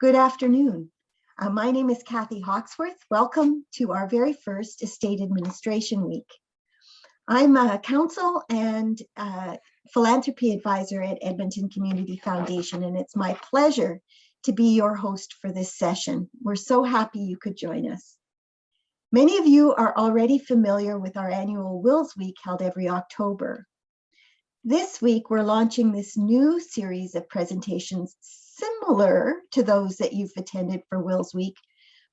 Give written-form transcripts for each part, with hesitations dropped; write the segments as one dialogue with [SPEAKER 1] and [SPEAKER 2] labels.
[SPEAKER 1] Good afternoon. My name is Kathy Hawksworth. Welcome to our very first Estate Administration Week. I'm a counsel and philanthropy advisor at Edmonton Community Foundation, and it's my pleasure to be your host for this session. We're so happy you could join us. Many of you are already familiar with our annual Wills Week held every October. This week, we're launching this new series of presentations similar to those that you've attended for Wills Week,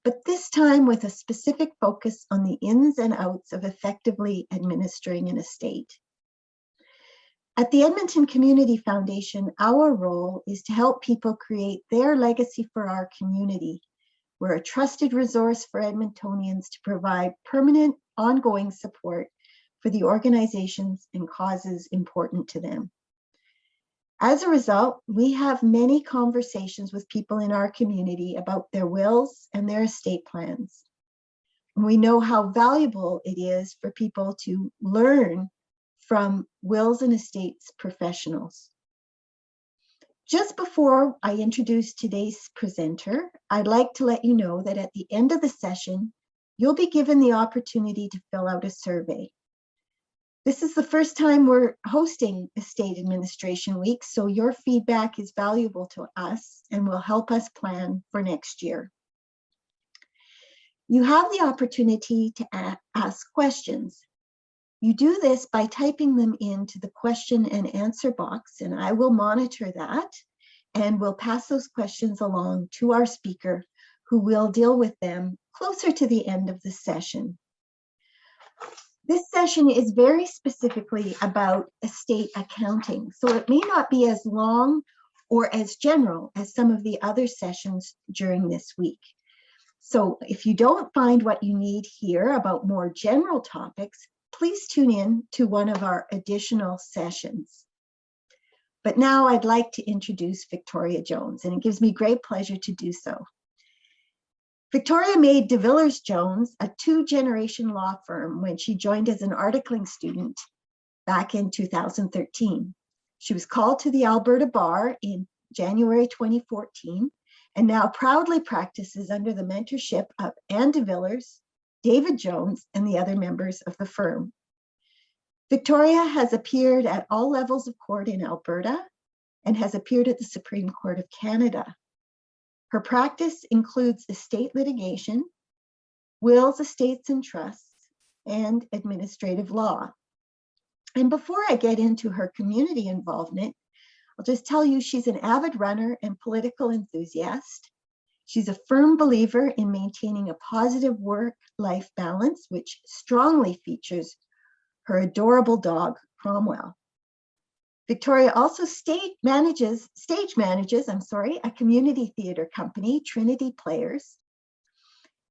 [SPEAKER 1] but this time with a specific focus on the ins and outs of effectively administering an estate. At the Edmonton Community Foundation, our role is to help people create their legacy for our community. We're a trusted resource for Edmontonians to provide permanent, ongoing support for the organizations and causes important to them. As a result, we have many conversations with people in our community about their wills and their estate plans. And we know how valuable it is for people to learn from wills and estates professionals. Just before I introduce today's presenter, I'd like to let you know that at the end of the session, you'll be given the opportunity to fill out a survey. This is the first time we're hosting Estate Administration Week, so your feedback is valuable to us and will help us plan for next year. You have the opportunity to ask questions. You do this by typing them into the question and answer box, and I will monitor that, and we'll pass those questions along to our speaker, who will deal with them closer to the end of the session. This session is very specifically about estate accounting, so it may not be as long or as general as some of the other sessions during this week. So if you don't find what you need here about more general topics, please tune in to one of our additional sessions. But now I'd like to introduce Victoria Jones, and it gives me great pleasure to do so. Victoria made de Villars Jones a two-generation law firm when she joined as an articling student back in 2013. She was called to the Alberta Bar in January 2014 and now proudly practices under the mentorship of Anne de Villars, David Jones, and the other members of the firm. Victoria has appeared at all levels of court in Alberta and has appeared at the Supreme Court of Canada. Her practice includes estate litigation, wills, estates and trusts, and administrative law. And before I get into her community involvement, I'll just tell you she's an avid runner and political enthusiast. She's a firm believer in maintaining a positive work-life balance, which strongly features her adorable dog, Cromwell. Victoria also stage manages a community theater company, Trinity Players,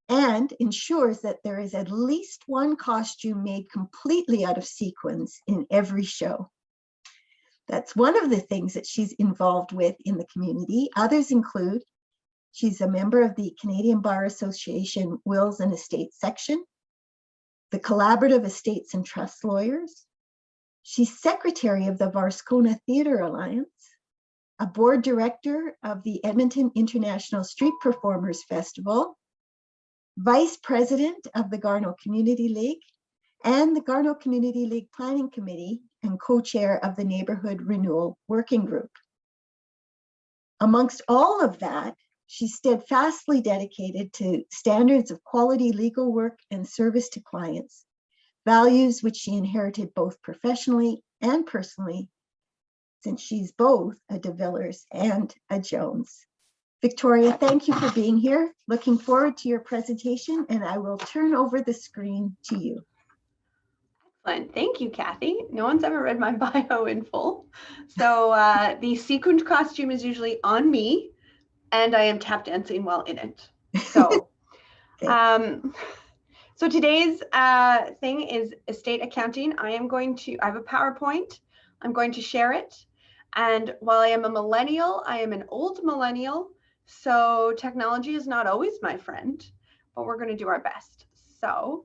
[SPEAKER 1] and ensures that there is at least one costume made completely out of sequins in every show. That's one of the things that she's involved with in the community. Others include, she's a member of the Canadian Bar Association Wills and Estates section, the Collaborative Estates and Trust Lawyers. She's secretary of the Varscona Theatre Alliance, a board director of the Edmonton International Street Performers Festival, vice president of the Garneau Community League, and the Garneau Community League Planning Committee, and co-chair of the Neighborhood Renewal Working Group. Amongst all of that, she's steadfastly dedicated to standards of quality legal work and service to clients, values which she inherited both professionally and personally, since she's both a de Villars and a Jones. Victoria, thank you for being here. Looking forward to your presentation, and I will turn over the screen to you.
[SPEAKER 2] Excellent. Thank you, Kathy. No one's ever read my bio in full. So the sequined costume is usually on me, and I am tap dancing while in it. So, So today's thing is estate accounting. I have a PowerPoint. I'm going to share it. And while I am a millennial, I am an old millennial. So technology is not always my friend, but we're going to do our best. So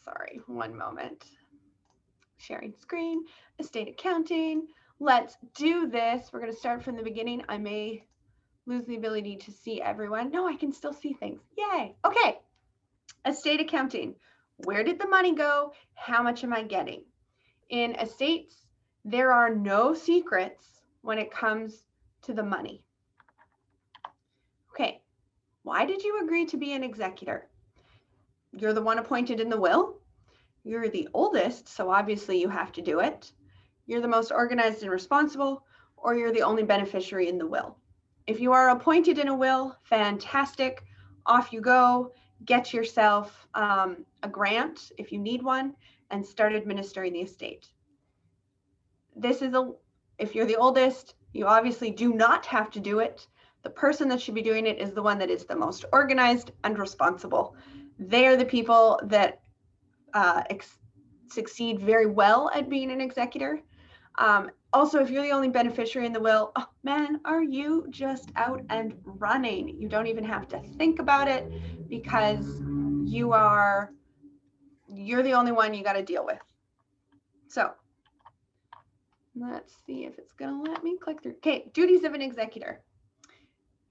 [SPEAKER 2] sorry, one moment. Sharing screen, estate accounting. Let's do this. We're going to start from the beginning. I may lose the ability to see everyone. No, I can still see things. Yay. Okay. Estate accounting. Where did the money go? How much am I getting? In estates, there are no secrets when it comes to the money. Okay. Why did you agree to be an executor? You're the one appointed in the will. You're the oldest, so obviously you have to do it. You're the most organized and responsible, or you're the only beneficiary in the will. If you are appointed in a will, fantastic. Off you go. Get yourself a grant if you need one and start administering the estate. If you're the oldest, you obviously do not have to do it. The person that should be doing it is the one that is the most organized and responsible. They are the people that succeed very well at being an executor. Also, if you're the only beneficiary in the will, oh man, are you just out and running? You don't even have to think about it because you're the only one you got to deal with. So let's see if it's going to let me click through. Okay, duties of an executor.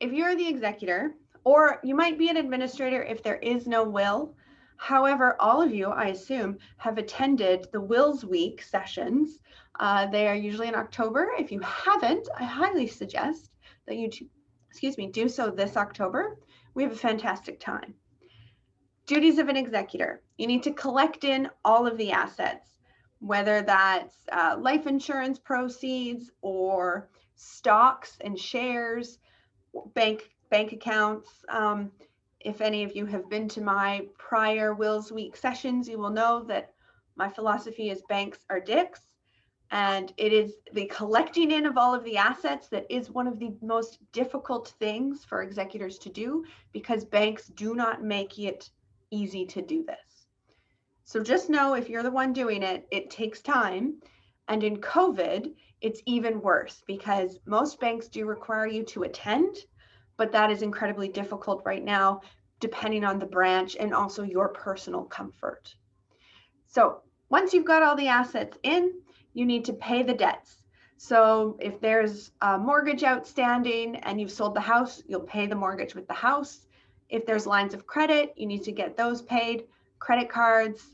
[SPEAKER 2] If you're the executor, or you might be an administrator if there is no will. However, all of you, I assume, have attended the Wills Week sessions. They are usually in October. If you haven't, I highly suggest that you do so this October. We have a fantastic time. Duties of an executor. You need to collect in all of the assets, whether that's life insurance proceeds or stocks and shares, bank accounts. If any of you have been to my prior Wills Week sessions, you will know that my philosophy is banks are dicks. And it is the collecting in of all of the assets that is one of the most difficult things for executors to do, because banks do not make it easy to do this. So just know, if you're the one doing it, it takes time. And in COVID, it's even worse because most banks do require you to attend, but that is incredibly difficult right now, depending on the branch and also your personal comfort. So once you've got all the assets in, you need to pay the debts. So if there's a mortgage outstanding and you've sold the house, you'll pay the mortgage with the house. If there's lines of credit, you need to get those paid. Credit cards,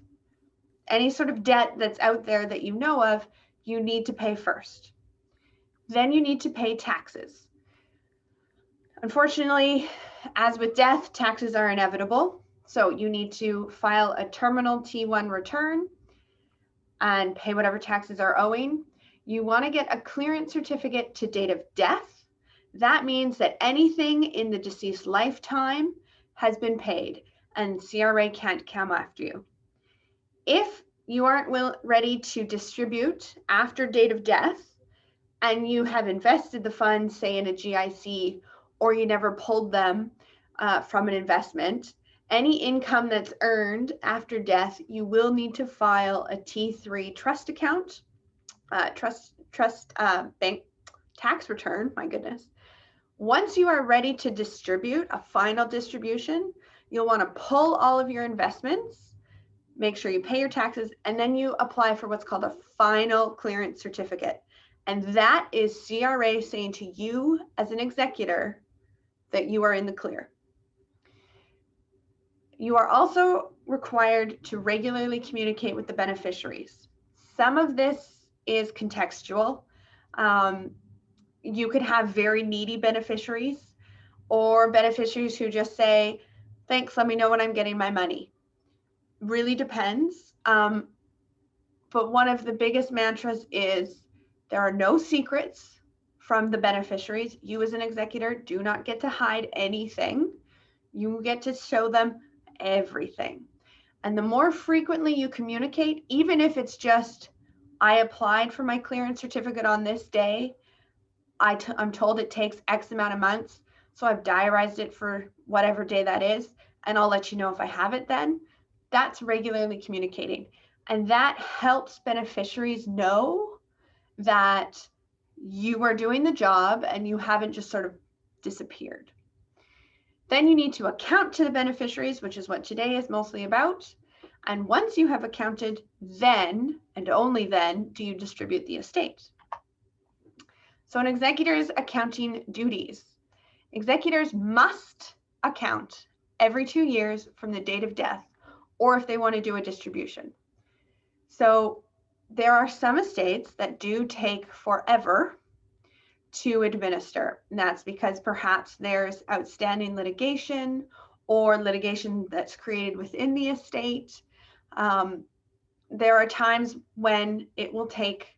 [SPEAKER 2] any sort of debt that's out there that you know of, you need to pay first. Then you need to pay taxes. Unfortunately, as with death, taxes are inevitable. So you need to file a terminal T1 return and pay whatever taxes are owing. You want to get a clearance certificate to date of death. That means that anything in the deceased lifetime has been paid and CRA can't come after you. If you aren't ready to distribute after date of death and you have invested the funds, say in a GIC, or you never pulled them from an investment, any income that's earned after death, you will need to file a T3 trust account, bank tax return, my goodness. Once you are ready to distribute a final distribution, you'll want to pull all of your investments, make sure you pay your taxes, and then you apply for what's called a final clearance certificate. And that is CRA saying to you as an executor that you are in the clear. You are also required to regularly communicate with the beneficiaries. Some of this is contextual. You could have very needy beneficiaries or beneficiaries who just say, thanks, let me know when I'm getting my money. Really depends. But one of the biggest mantras is there are no secrets from the beneficiaries. You as an executor do not get to hide anything. You get to show them everything. And the more frequently you communicate, even if it's just, I applied for my clearance certificate on this day, I'm told it takes X amount of months, so I've diarized it for whatever day that is, and I'll let you know if I have it then. That's regularly communicating. And that helps beneficiaries know that you are doing the job and you haven't just sort of disappeared. Then you need to account to the beneficiaries, which is what today is mostly about. And once you have accounted, then, and only then, do you distribute the estate. So an executor's accounting duties. Executors must account every 2 years from the date of death, or if they want to do a distribution. So there are some estates that do take forever to administer. And that's because perhaps there's outstanding litigation or litigation that's created within the estate. There are times when it will take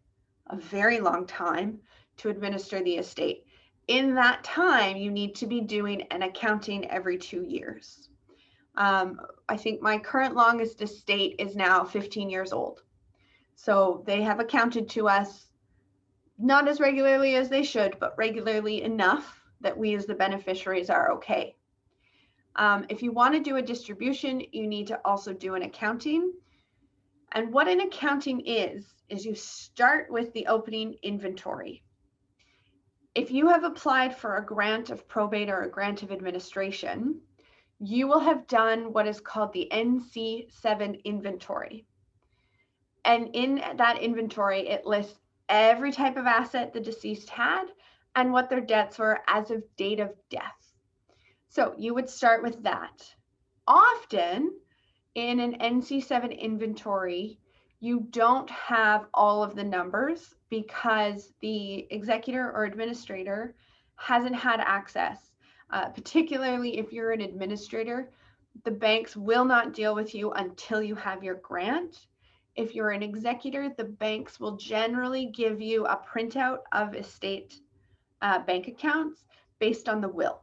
[SPEAKER 2] a very long time to administer the estate. In that time, you need to be doing an accounting every 2 years. I think my current longest estate is now 15 years old. So they have accounted to us not as regularly as they should, but regularly enough that we as the beneficiaries are okay. If you want to do a distribution, you need to also do an accounting. And what an accounting is you start with the opening inventory. If you have applied for a grant of probate or a grant of administration, you will have done what is called the NC7 inventory. And in that inventory, it lists every type of asset the deceased had and what their debts were as of date of death. So you would start with that. Often in an NC7 inventory, you don't have all of the numbers because the executor or administrator hasn't had access. Particularly if you're an administrator, the banks will not deal with you until you have your grant. If you're an executor, the banks will generally give you a printout of estate bank accounts based on the will.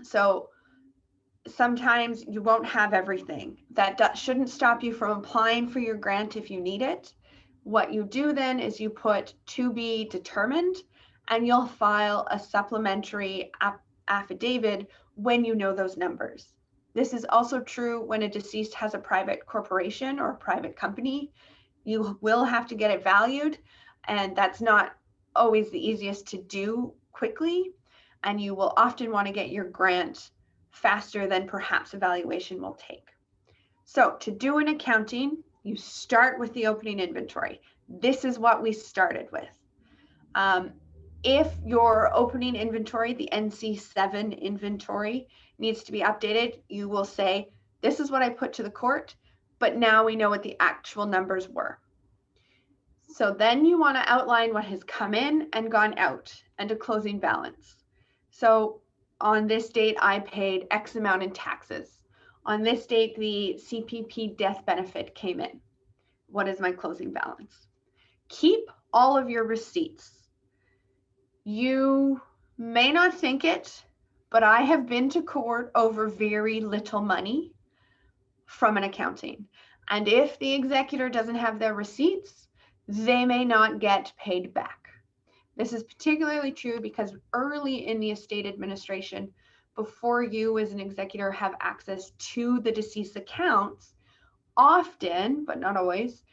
[SPEAKER 2] So sometimes you won't have everything. That shouldn't stop you from applying for your grant if you need it. What you do then is you put to be determined, and you'll file a supplementary affidavit when you know those numbers. This is also true when a deceased has a private corporation or a private company. You will have to get it valued, and that's not always the easiest to do quickly. And you will often want to get your grant faster than perhaps evaluation will take. So to do an accounting, you start with the opening inventory. This is what we started with. If your opening inventory, the NC7 inventory, needs to be updated, you will say, this is what I put to the court, but now we know what the actual numbers were. So then you want to outline what has come in and gone out and a closing balance. So on this date, I paid X amount in taxes. On this date, the CPP death benefit came in. What is my closing balance? Keep all of your receipts. You may not think it, but I have been to court over very little money from an accounting. And if the executor doesn't have their receipts, they may not get paid back. This is particularly true because early in the estate administration, before you as an executor have access to the deceased accounts, often, but not always,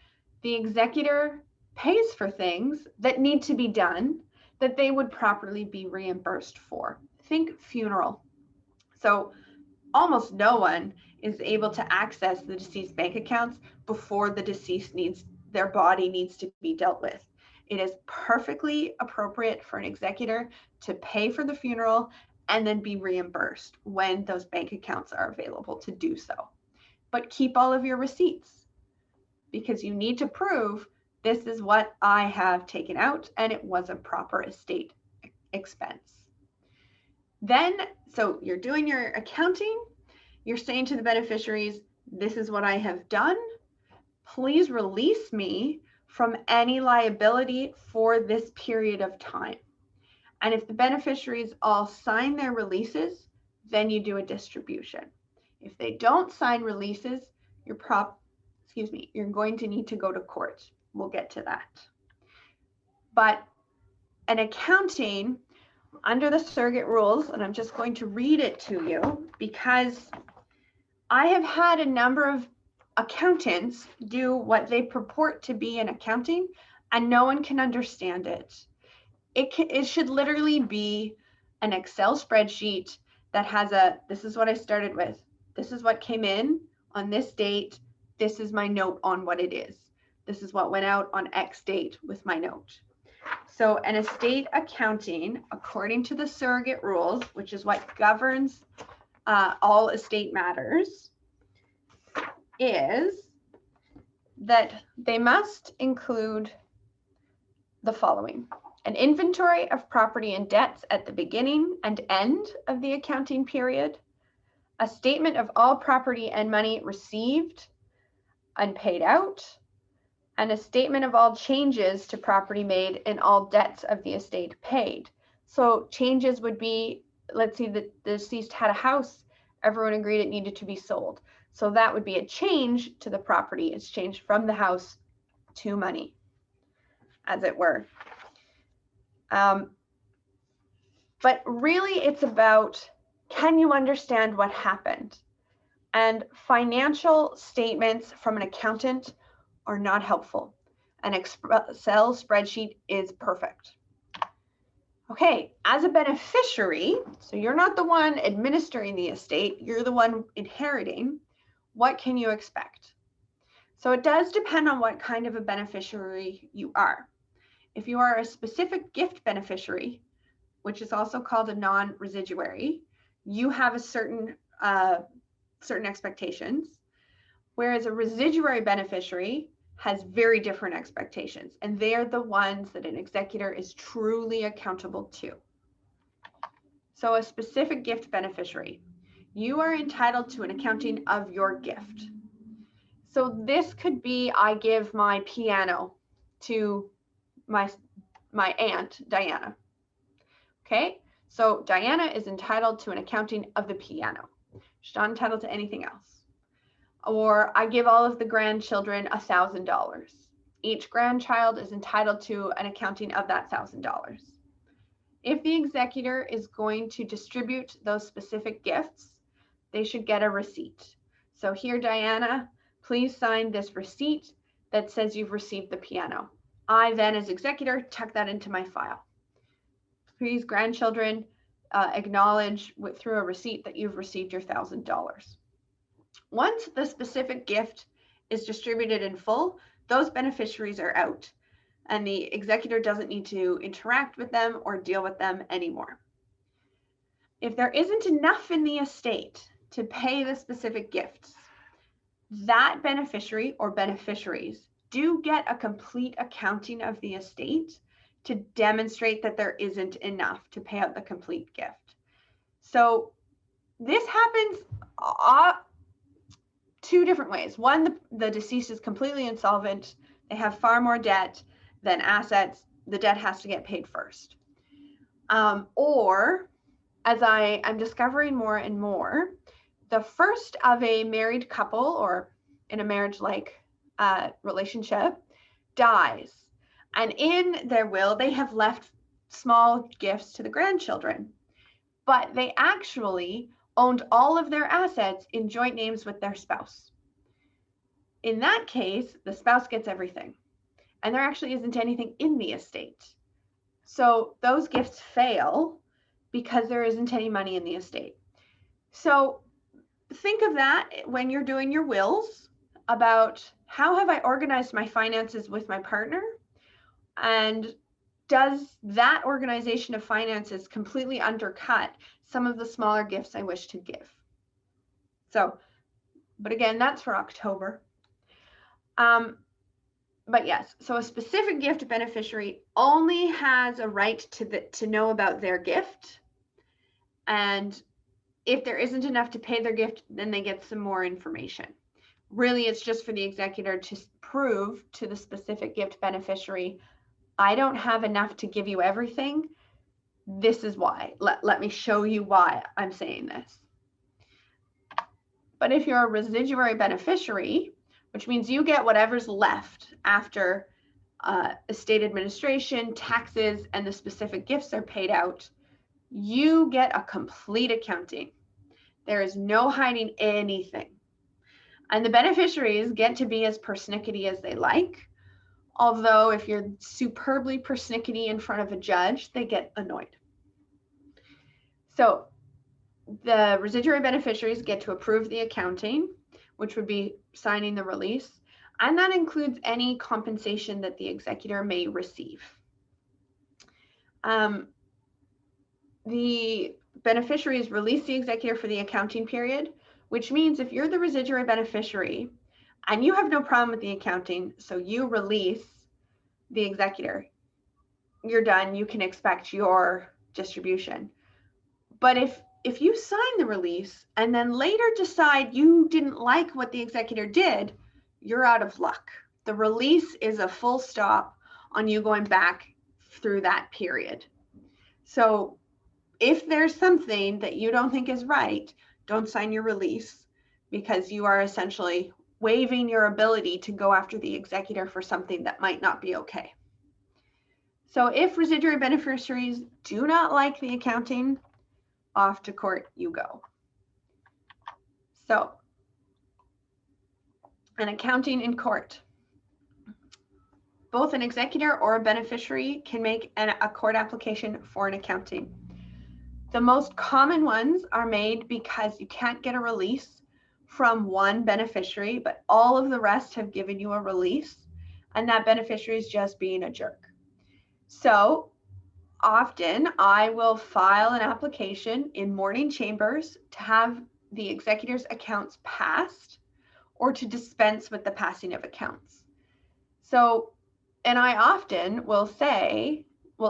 [SPEAKER 2] the executor pays for things that need to be done that they would properly be reimbursed for. Think funeral. So almost no one is able to access the deceased bank accounts before the deceased their body needs to be dealt with. It is perfectly appropriate for an executor to pay for the funeral and then be reimbursed when those bank accounts are available to do so. But keep all of your receipts because you need to prove this is what I have taken out and it was a proper estate expense. Then, so you're doing your accounting, you're saying to the beneficiaries, this is what I have done. Please release me from any liability for this period of time. And if the beneficiaries all sign their releases, then you do a distribution. If they don't sign releases, you're going to need to go to court. We'll get to that. But an accounting under the surrogate rules, and I'm just going to read it to you because I have had a number of accountants do what they purport to be an accounting and no one can understand it. It should literally be an Excel spreadsheet that has this is what I started with. This is what came in on this date. This is my note on what it is. This is what went out on X date with my note. So an estate accounting, according to the surrogate rules, which is what governs all estate matters, is that they must include the following: an inventory of property and debts at the beginning and end of the accounting period, a statement of all property and money received and paid out, and a statement of all changes to property made and all debts of the estate paid. So changes would be, let's see, the deceased had a house, everyone agreed it needed to be sold. So that would be a change to the property. It's changed from the house to money, as it were. But really it's about, can you understand what happened? And financial statements from an accountant are not helpful. An Excel spreadsheet is perfect. Okay, as a beneficiary, so you're not the one administering the estate, you're the one inheriting, what can you expect? So it does depend on what kind of a beneficiary you are. If you are a specific gift beneficiary, which is also called a non-residuary, you have a certain expectations, whereas a residuary beneficiary has very different expectations, and they're the ones that an executor is truly accountable to. So a specific gift beneficiary, you are entitled to an accounting of your gift. So this could be, I give my piano to my aunt, Diana. Okay, so Diana is entitled to an accounting of the piano. She's not entitled to anything else. Or I give all of the grandchildren $1,000. Each grandchild is entitled to an accounting of that $1,000. If the executor is going to distribute those specific gifts, they should get a receipt. So here, Diana, please sign this receipt that says you've received the piano. I then, as executor, tuck that into my file. Please, grandchildren, acknowledge through a receipt that you've received your $1,000. Once the specific gift is distributed in full, those beneficiaries are out, and the executor doesn't need to interact with them or deal with them anymore. If there isn't enough in the estate to pay the specific gifts, that beneficiary or beneficiaries do get a complete accounting of the estate to demonstrate that there isn't enough to pay out the complete gift. So this happens two different ways. One, the deceased is completely insolvent. They have far more debt than assets. The debt has to get paid first. Or, as I'm discovering more and more, the first of a married couple or in a marriage-like relationship dies. And in their will, they have left small gifts to the grandchildren, but they actually owned all of their assets in joint names with their spouse. In that case, the spouse gets everything, and there actually isn't anything in the estate. So those gifts fail because there isn't any money in the estate. So think of that when you're doing your wills about how have I organized my finances with my partner? And does that organization of finances completely undercut some of the smaller gifts I wish to give? So, but again, that's for October. But yes, so a specific gift beneficiary only has a right to know about their gift. And if there isn't enough to pay their gift, then they get some more information. Really, it's just for the executor to prove to the specific gift beneficiary, I don't have enough to give you everything. This is why. Let me show you why I'm saying this. But if you're a residuary beneficiary, which means you get whatever's left after estate administration, taxes, and the specific gifts are paid out, you get a complete accounting. There is no hiding anything. And the beneficiaries get to be as persnickety as they like. Although if you're superbly persnickety in front of a judge, they get annoyed. So the residuary beneficiaries get to approve the accounting, which would be signing the release. And that includes any compensation that the executor may receive. The beneficiaries release the executor for the accounting period, which means if you're the residuary beneficiary and you have no problem with the accounting, so you release the executor, you're done. You can expect your distribution. But if you sign the release and then later decide you didn't like what the executor did, you're out of luck. The release is a full stop on you going back through that period. So if there's something that you don't think is right, don't sign your release, because you are essentially waiving your ability to go after the executor for something that might not be okay. So if residuary beneficiaries do not like the accounting, off to court you go. So, an accounting in court. Both an executor or a beneficiary can make a court application for an accounting. The most common ones are made because you can't get a release from one beneficiary, but all of the rest have given you a release, and that beneficiary is just being a jerk. So often I will file an application in morning chambers to have the executor's accounts passed or to dispense with the passing of accounts. So, and I often will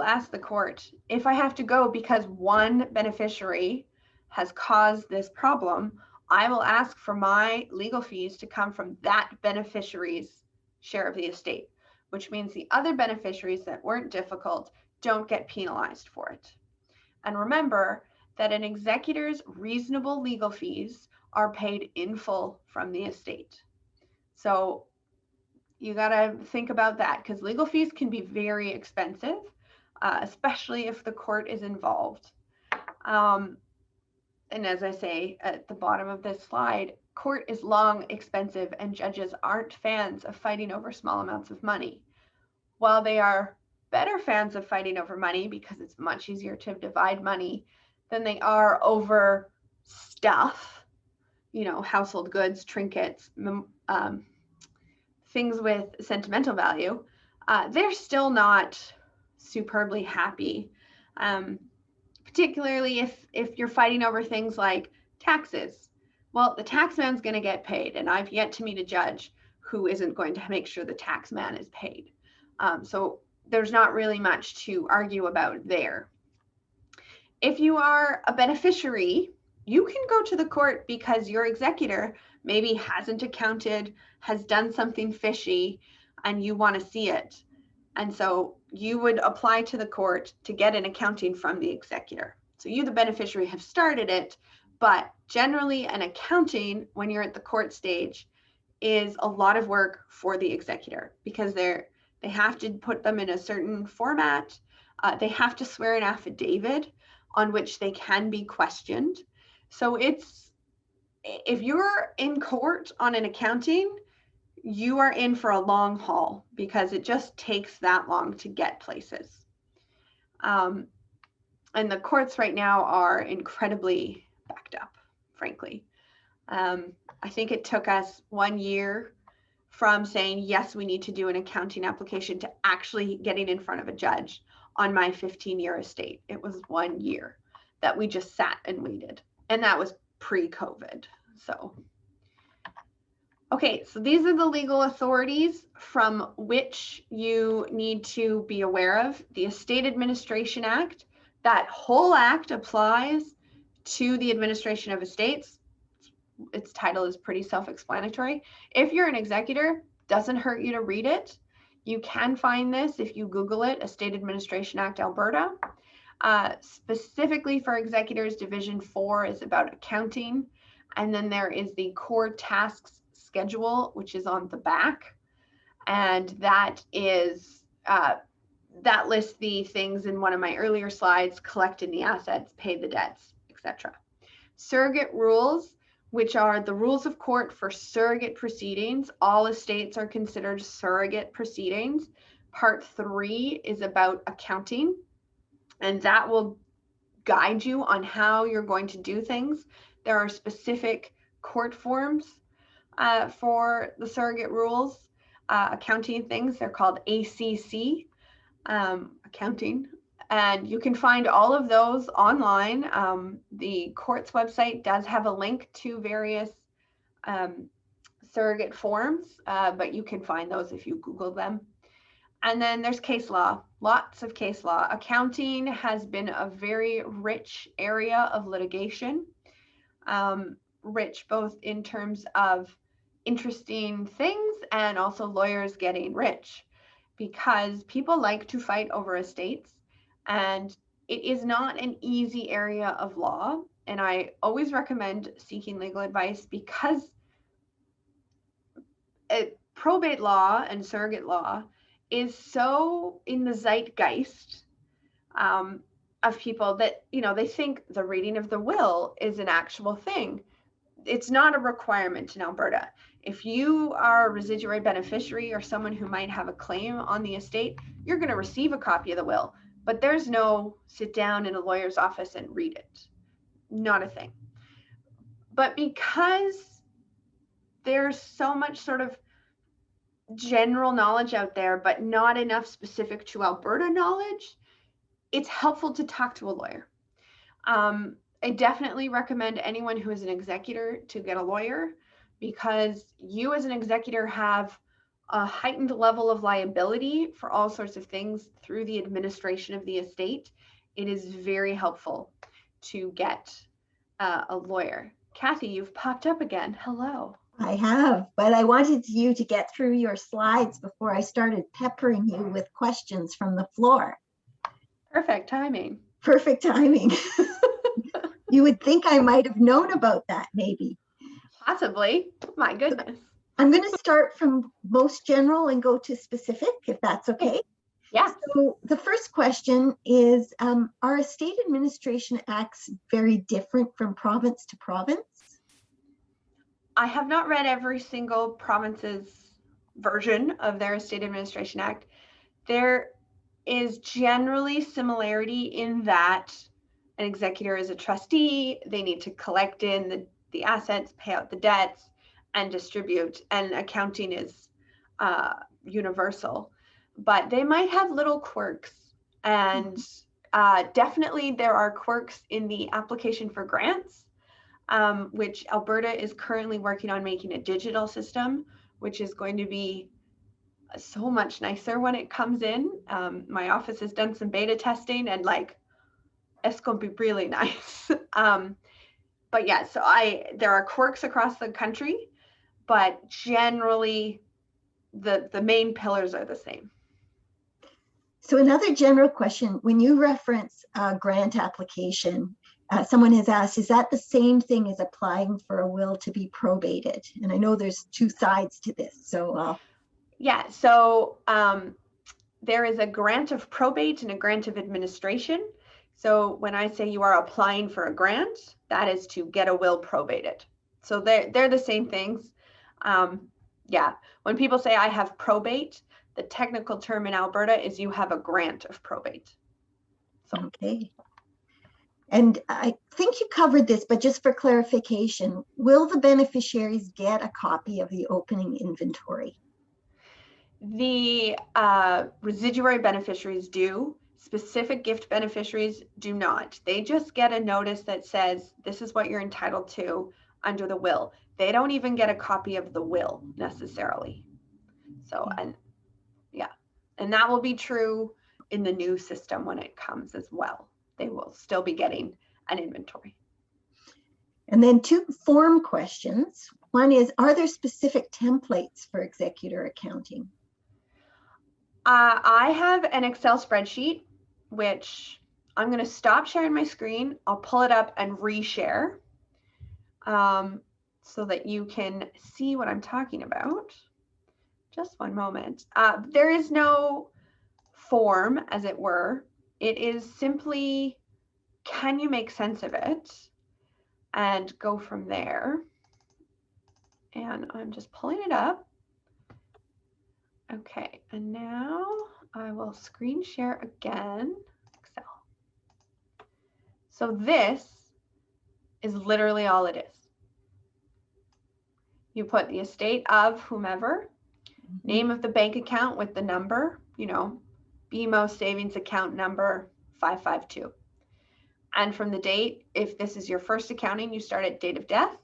[SPEAKER 2] ask the court, if I have to go because one beneficiary has caused this problem, I will ask for my legal fees to come from that beneficiary's share of the estate, which means the other beneficiaries that weren't difficult don't get penalized for it. And remember that an executor's reasonable legal fees are paid in full from the estate. So you got to think about that, because legal fees can be very expensive, especially if the court is involved. And as I say at the bottom of this slide, court is long, expensive, and judges aren't fans of fighting over small amounts of money. While they are better fans of fighting over money because it's much easier to divide money than they are over stuff, household goods, trinkets, things with sentimental value, they're still not superbly happy, particularly if you're fighting over things like taxes. Well, the tax man's going to get paid, and I've yet to meet a judge who isn't going to make sure the tax man is paid. So there's not really much to argue about there. If you are a beneficiary, you can go to the court because your executor maybe hasn't accounted, has done something fishy, and you want to see it. And so you would apply to the court to get an accounting from the executor. So you, the beneficiary, have started it, but generally an accounting, when you're at the court stage, is a lot of work for the executor, because they have to put them in a certain format. They have to swear an affidavit on which they can be questioned. So if you're in court on an accounting, you are in for a long haul, because it just takes that long to get places. And the courts right now are incredibly backed up, frankly. I think it took us 1 year from saying, yes, we need to do an accounting application, to actually getting in front of a judge on my 15-year estate. It was 1 year that we just sat and waited. And that was pre-COVID. So, okay, so these are the legal authorities from which you need to be aware of. The Estate Administration Act, that whole act applies to the administration of estates. Its title is pretty self-explanatory. If you're an executor, doesn't hurt you to read it. You can find this if you Google it, Estate Administration Act, Alberta. Specifically for executors, Division 4 is about accounting. And then there is the core tasks schedule, which is on the back. And that is, that lists the things in one of my earlier slides: collecting the assets, pay the debts, etc. Surrogate rules, which are the rules of court for surrogate proceedings. All estates are considered surrogate proceedings. Part 3 is about accounting, and that will guide you on how you're going to do things. There are specific court forms for the surrogate rules, accounting things. They're called ACC, accounting. And you can find all of those online. The court's website does have a link to various surrogate forms, but you can find those if you Google them. And then there's case law, lots of case law. Accounting has been a very rich area of litigation, rich both in terms of interesting things and also lawyers getting rich, because people like to fight over estates, and it is not an easy area of law. And I always recommend seeking legal advice, because probate law and surrogate law is so in the zeitgeist of people that, they think the reading of the will is an actual thing. It's not a requirement in Alberta. If you are a residuary beneficiary or someone who might have a claim on the estate, you're going to receive a copy of the will, but there's no sit down in a lawyer's office and read it. Not a thing. But because there's so much sort of general knowledge out there, but not enough specific to Alberta knowledge, it's helpful to talk to a lawyer. I definitely recommend anyone who is an executor to get a lawyer, because you as an executor have a heightened level of liability for all sorts of things through the administration of the estate. It is very helpful to get a lawyer. Kathy, you've popped up again. Hello.
[SPEAKER 1] I have, but I wanted you to get through your slides before I started peppering you with questions from the floor.
[SPEAKER 2] Perfect timing.
[SPEAKER 1] Perfect timing. You would think I might have known about that, maybe.
[SPEAKER 2] Possibly. My goodness.
[SPEAKER 1] I'm going to start from most general and go to specific, if that's okay.
[SPEAKER 2] Yeah.
[SPEAKER 1] So the first question is, are estate administration acts very different from province to province?
[SPEAKER 2] I have not read every single province's version of their Estate Administration Act. There is generally similarity in that an executor is a trustee. They need to collect in the assets, pay out the debts, and distribute. And accounting is universal. But they might have little quirks. And definitely there are quirks in the application for grants, which Alberta is currently working on making a digital system, which is going to be so much nicer when it comes in. My office has done some beta testing, and it's going to be really nice. But yeah, so there are quirks across the country, but generally the main pillars are the same.
[SPEAKER 1] So another general question, when you reference a grant application, someone has asked, is that the same thing as applying for a will to be probated? And I know there's two sides to this, so.
[SPEAKER 2] Yeah, so there is a grant of probate and a grant of administration. So when I say you are applying for a grant, that is to get a will probated. So they're the same things. Yeah, when people say I have probate, the technical term in Alberta is you have a grant of probate. So.
[SPEAKER 1] Okay. And I think you covered this, but just for clarification, will the beneficiaries get a copy of the opening inventory?
[SPEAKER 2] The residuary beneficiaries do. Specific gift beneficiaries do not. They just get a notice that says, this is what you're entitled to under the will. They don't even get a copy of the will necessarily. So, and yeah, and that will be true in the new system when it comes as well. They will still be getting an inventory.
[SPEAKER 1] And then two form questions. One is, are there specific templates for executor accounting?
[SPEAKER 2] I have an Excel spreadsheet, which I'm going to stop sharing my screen. I'll pull it up and reshare so that you can see what I'm talking about. Just one moment. There is no form, as it were. It is simply, can you make sense of it? And go from there. And I'm just pulling it up. Okay, and now I will screen share again, Excel. So this is literally all it is. You put the estate of whomever, name of the bank account with the number, BMO savings account number 552. And from the date, if this is your first accounting, you start at date of death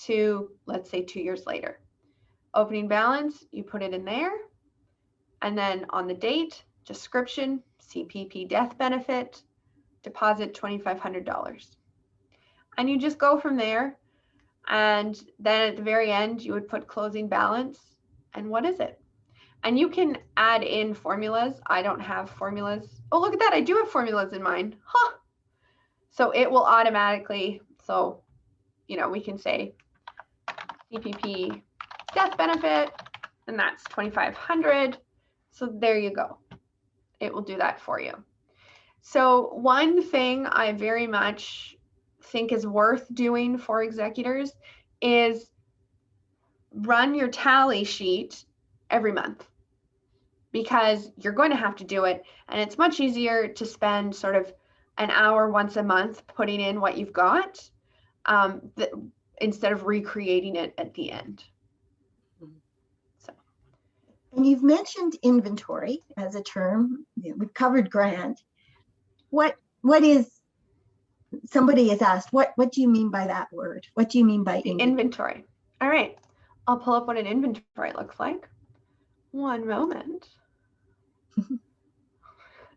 [SPEAKER 2] to, let's say, 2 years later. Opening balance, you put it in there. And then on the date, description, CPP death benefit, deposit $2,500. And you just go from there. And then at the very end, you would put closing balance. And what is it? And you can add in formulas. I don't have formulas. Oh, look at that. I do have formulas in mine. Huh. So it will automatically, so, you know, we can say CPP death benefit, and that's $2,500. So there you go. It will do that for you. So one thing I very much think is worth doing for executors is run your tally sheet every month, because you're going to have to do it. And it's much easier to spend sort of an hour once a month putting in what you've got instead of recreating it at the end. So.
[SPEAKER 1] And you've mentioned inventory as a term. We've covered grant. What is, somebody has asked, what do you mean by that word? What do you mean by
[SPEAKER 2] inventory? All right, I'll pull up what an inventory looks like. One moment.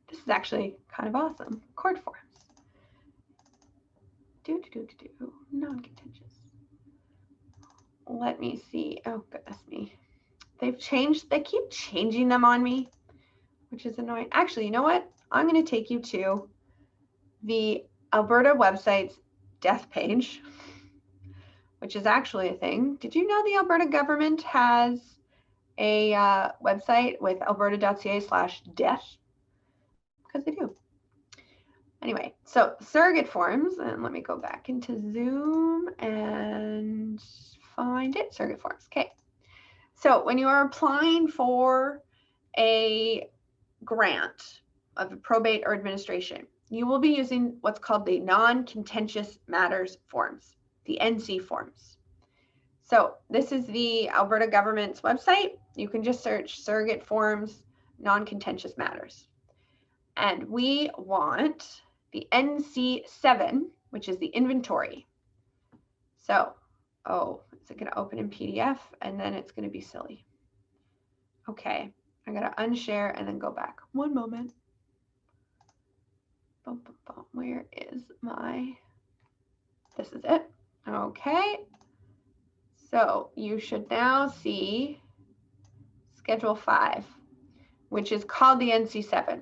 [SPEAKER 2] This is actually kind of awesome. Cord forms. Non-contentious. Let me see. Oh, goodness me. They've changed. They keep changing them on me, which is annoying. Actually, you know what? I'm going to take you to the Alberta website's death page, which is actually a thing. Did you know the Alberta government has a website with alberta.ca/death? Because they do. Anyway, so surrogate forms, and let me go back into Zoom and find it. Surrogate forms. Okay. So when you are applying for a grant of a probate or administration, you will be using what's called the non-contentious matters forms, the NC forms. So this is the Alberta government's website. You can just search surrogate forms, non-contentious matters. And we want the NC7, which is the inventory. So, oh, is it going to open in PDF? And then it's going to be silly. Okay, I'm going to unshare and then go back. One moment. Where is my, this is it. Okay. So you should now see Schedule 5, which is called the NC7.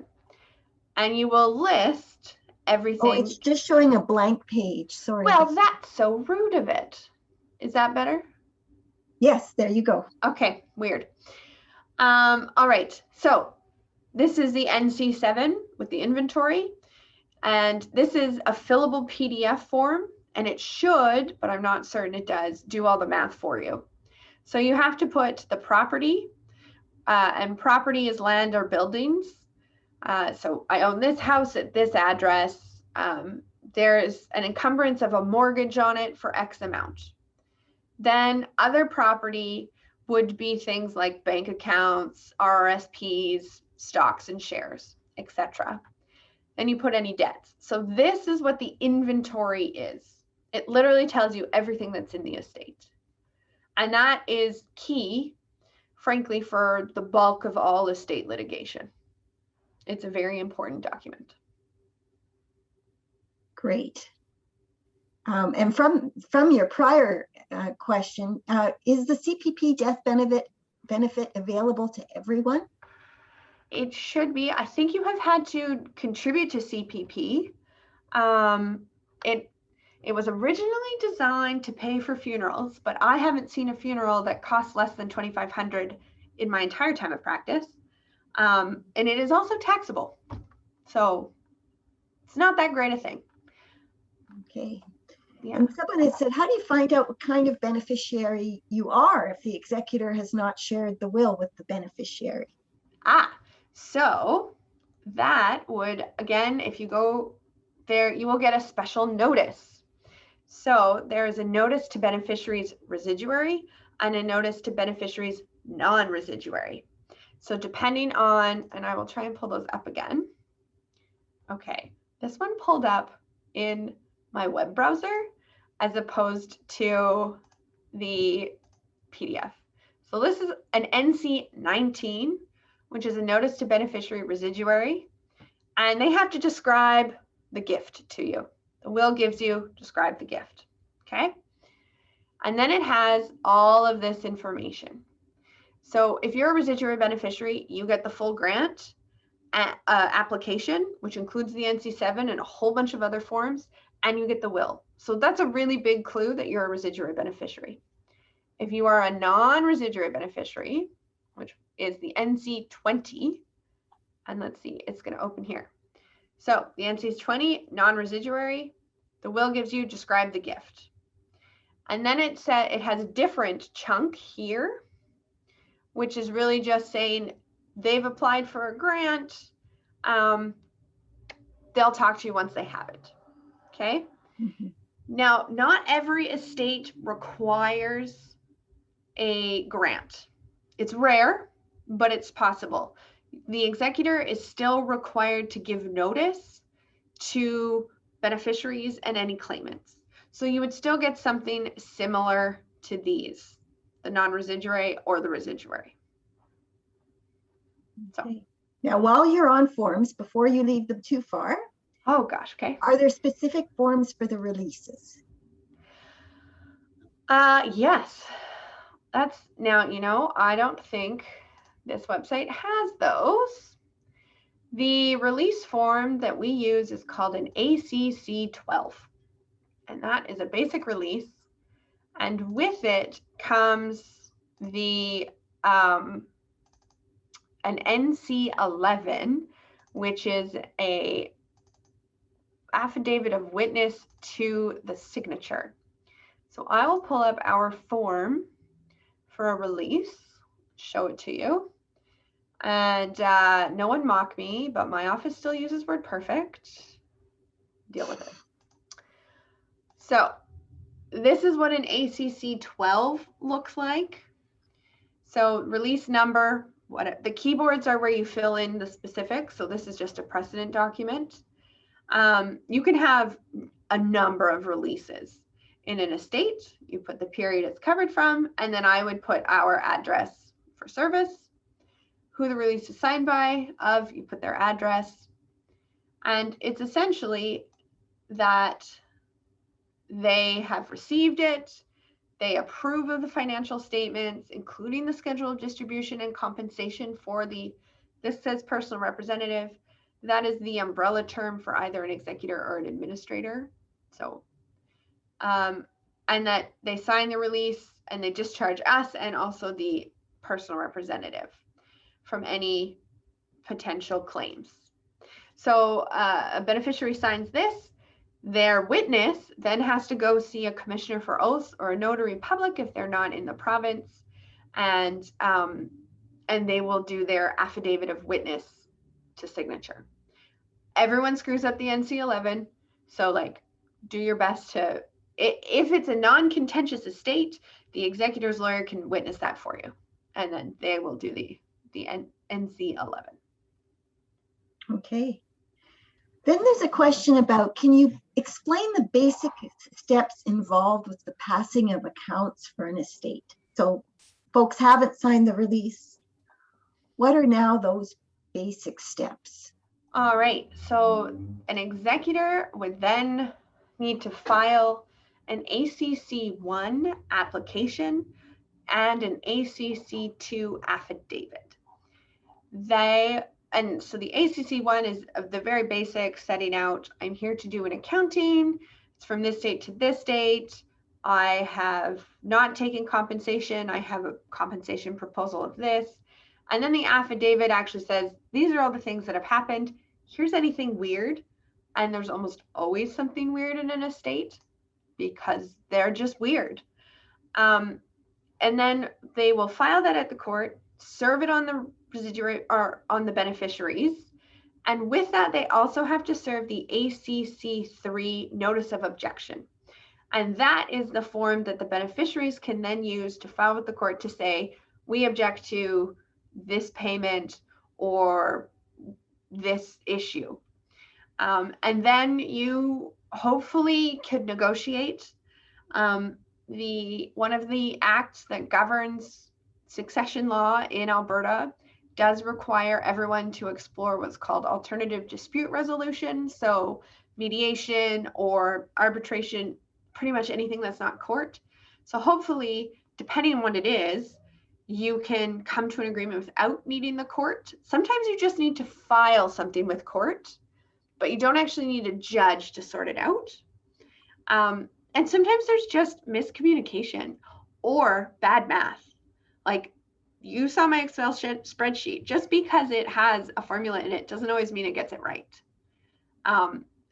[SPEAKER 2] And you will list everything.
[SPEAKER 1] Oh, it's just showing a blank page. Sorry.
[SPEAKER 2] Well, that's so rude of it. Is that better?
[SPEAKER 1] Yes, there you go.
[SPEAKER 2] Okay, weird. All right, so this is the NC7 with the inventory. And this is a fillable PDF form, and it should, but I'm not certain it does, do all the math for you. So you have to put the property, and property is land or buildings. So I own this house at this address. There's an encumbrance of a mortgage on it for X amount. Then other property would be things like bank accounts, RRSPs, stocks and shares, etc. Then you put any debts. So this is what the inventory is. It literally tells you everything that's in the estate. And that is key, frankly, for the bulk of all estate litigation. It's a very important document.
[SPEAKER 1] Great. And from your prior question, is the CPP death benefit available to everyone?
[SPEAKER 2] It should be. I think you have had to contribute to CPP. It was originally designed to pay for funerals, but I haven't seen a funeral that costs less than $2,500 in my entire time of practice. And it is also taxable. So it's not that great a thing.
[SPEAKER 1] Okay.
[SPEAKER 2] Yeah.
[SPEAKER 1] And someone has said, how do you find out what kind of beneficiary you are if the executor has not shared the will with the beneficiary?
[SPEAKER 2] So that would, again, if you go there, you will get a special notice. So there is a notice to beneficiaries residuary and a notice to beneficiaries non-residuary. So depending on, and I will try and pull those up again. Okay, this one pulled up in my web browser as opposed to the PDF. So this is an NC 19, which is a notice to beneficiary residuary, and they have to describe the gift to you. The will gives you describe the gift, okay? And then it has all of this information. So if you're a residuary beneficiary, you get the full grant application, which includes the NC7 and a whole bunch of other forms, and you get the will. So that's a really big clue that you're a residuary beneficiary. If you are a non-residuary beneficiary, which is the NC20, and let's see, it's going to open here. So the NC is 20, non-residuary. The will gives you describe the gift. And then it said it has a different chunk here, which is really just saying they've applied for a grant. They'll talk to you once they have it. Okay.
[SPEAKER 1] Mm-hmm.
[SPEAKER 2] Now, not every estate requires a grant. It's rare, but it's possible. The executor is still required to give notice to beneficiaries and any claimants. So you would still get something similar to these, the non-residuary or the residuary. So.
[SPEAKER 1] Okay. Now, while you're on forms, before you leave them too far,
[SPEAKER 2] oh gosh, okay.
[SPEAKER 1] Are there specific forms for the releases?
[SPEAKER 2] Yes. That's now, you know, I don't think this website has those. The release form that we use is called an ACC 12. And that is a basic release. And with it comes the an NC 11, which is a affidavit of witness to the signature. So I will pull up our form for a release, show it to you. And no one mock me, but my office still uses WordPerfect. Deal with it. So this is what an ACC 12 looks like. So release number, the keyboards are where you fill in the specifics. So this is just a precedent document. You can have a number of releases in an estate. You put the period it's covered from, and then I would put our address for service, who the release is signed by, you put their address. And it's essentially that they have received it, they approve of the financial statements, including the schedule of distribution and compensation for this says personal representative. That is the umbrella term for either an executor or an administrator. So, and that they sign the release and they discharge us and also the personal representative from any potential claims. So a beneficiary signs this. Their witness then has to go see a commissioner for oaths or a notary public if they're not in the province, and they will do their affidavit of witness to signature. Everyone screws up the NC11, so like do your best to, if it's a non-contentious estate, the executor's lawyer can witness that for you, and then they will do the NC11.
[SPEAKER 1] Okay. Then there's a question about, can you explain the basic steps involved with the passing of accounts for an estate? So folks haven't signed the release. What are now those basic steps?
[SPEAKER 2] All right, so an executor would then need to file an ACC1 application and an ACC2 affidavit. And so the ACC1 is the very basic, setting out, I'm here to do an accounting. It's from this date to this date. I have not taken compensation. I have a compensation proposal of this. And then the affidavit actually says, these are all the things that have happened. Here's anything weird. And there's almost always something weird in an estate because they're just weird. And then they will file that at the court, serve it on the residuary or on the beneficiaries. And with that, they also have to serve the ACC3 notice of objection. And that is the form that the beneficiaries can then use to file with the court to say, we object to this payment or this issue. And then you hopefully could negotiate. One of the acts that governs succession law in Alberta does require everyone to explore what's called alternative dispute resolution. So mediation or arbitration, pretty much anything that's not court. So hopefully, depending on what it is, you can come to an agreement without needing the court. Sometimes you just need to file something with court, but you don't actually need a judge to sort it out. And sometimes there's just miscommunication or bad math. Like, you saw my Excel spreadsheet. Just because it has a formula in it doesn't always mean it gets it right.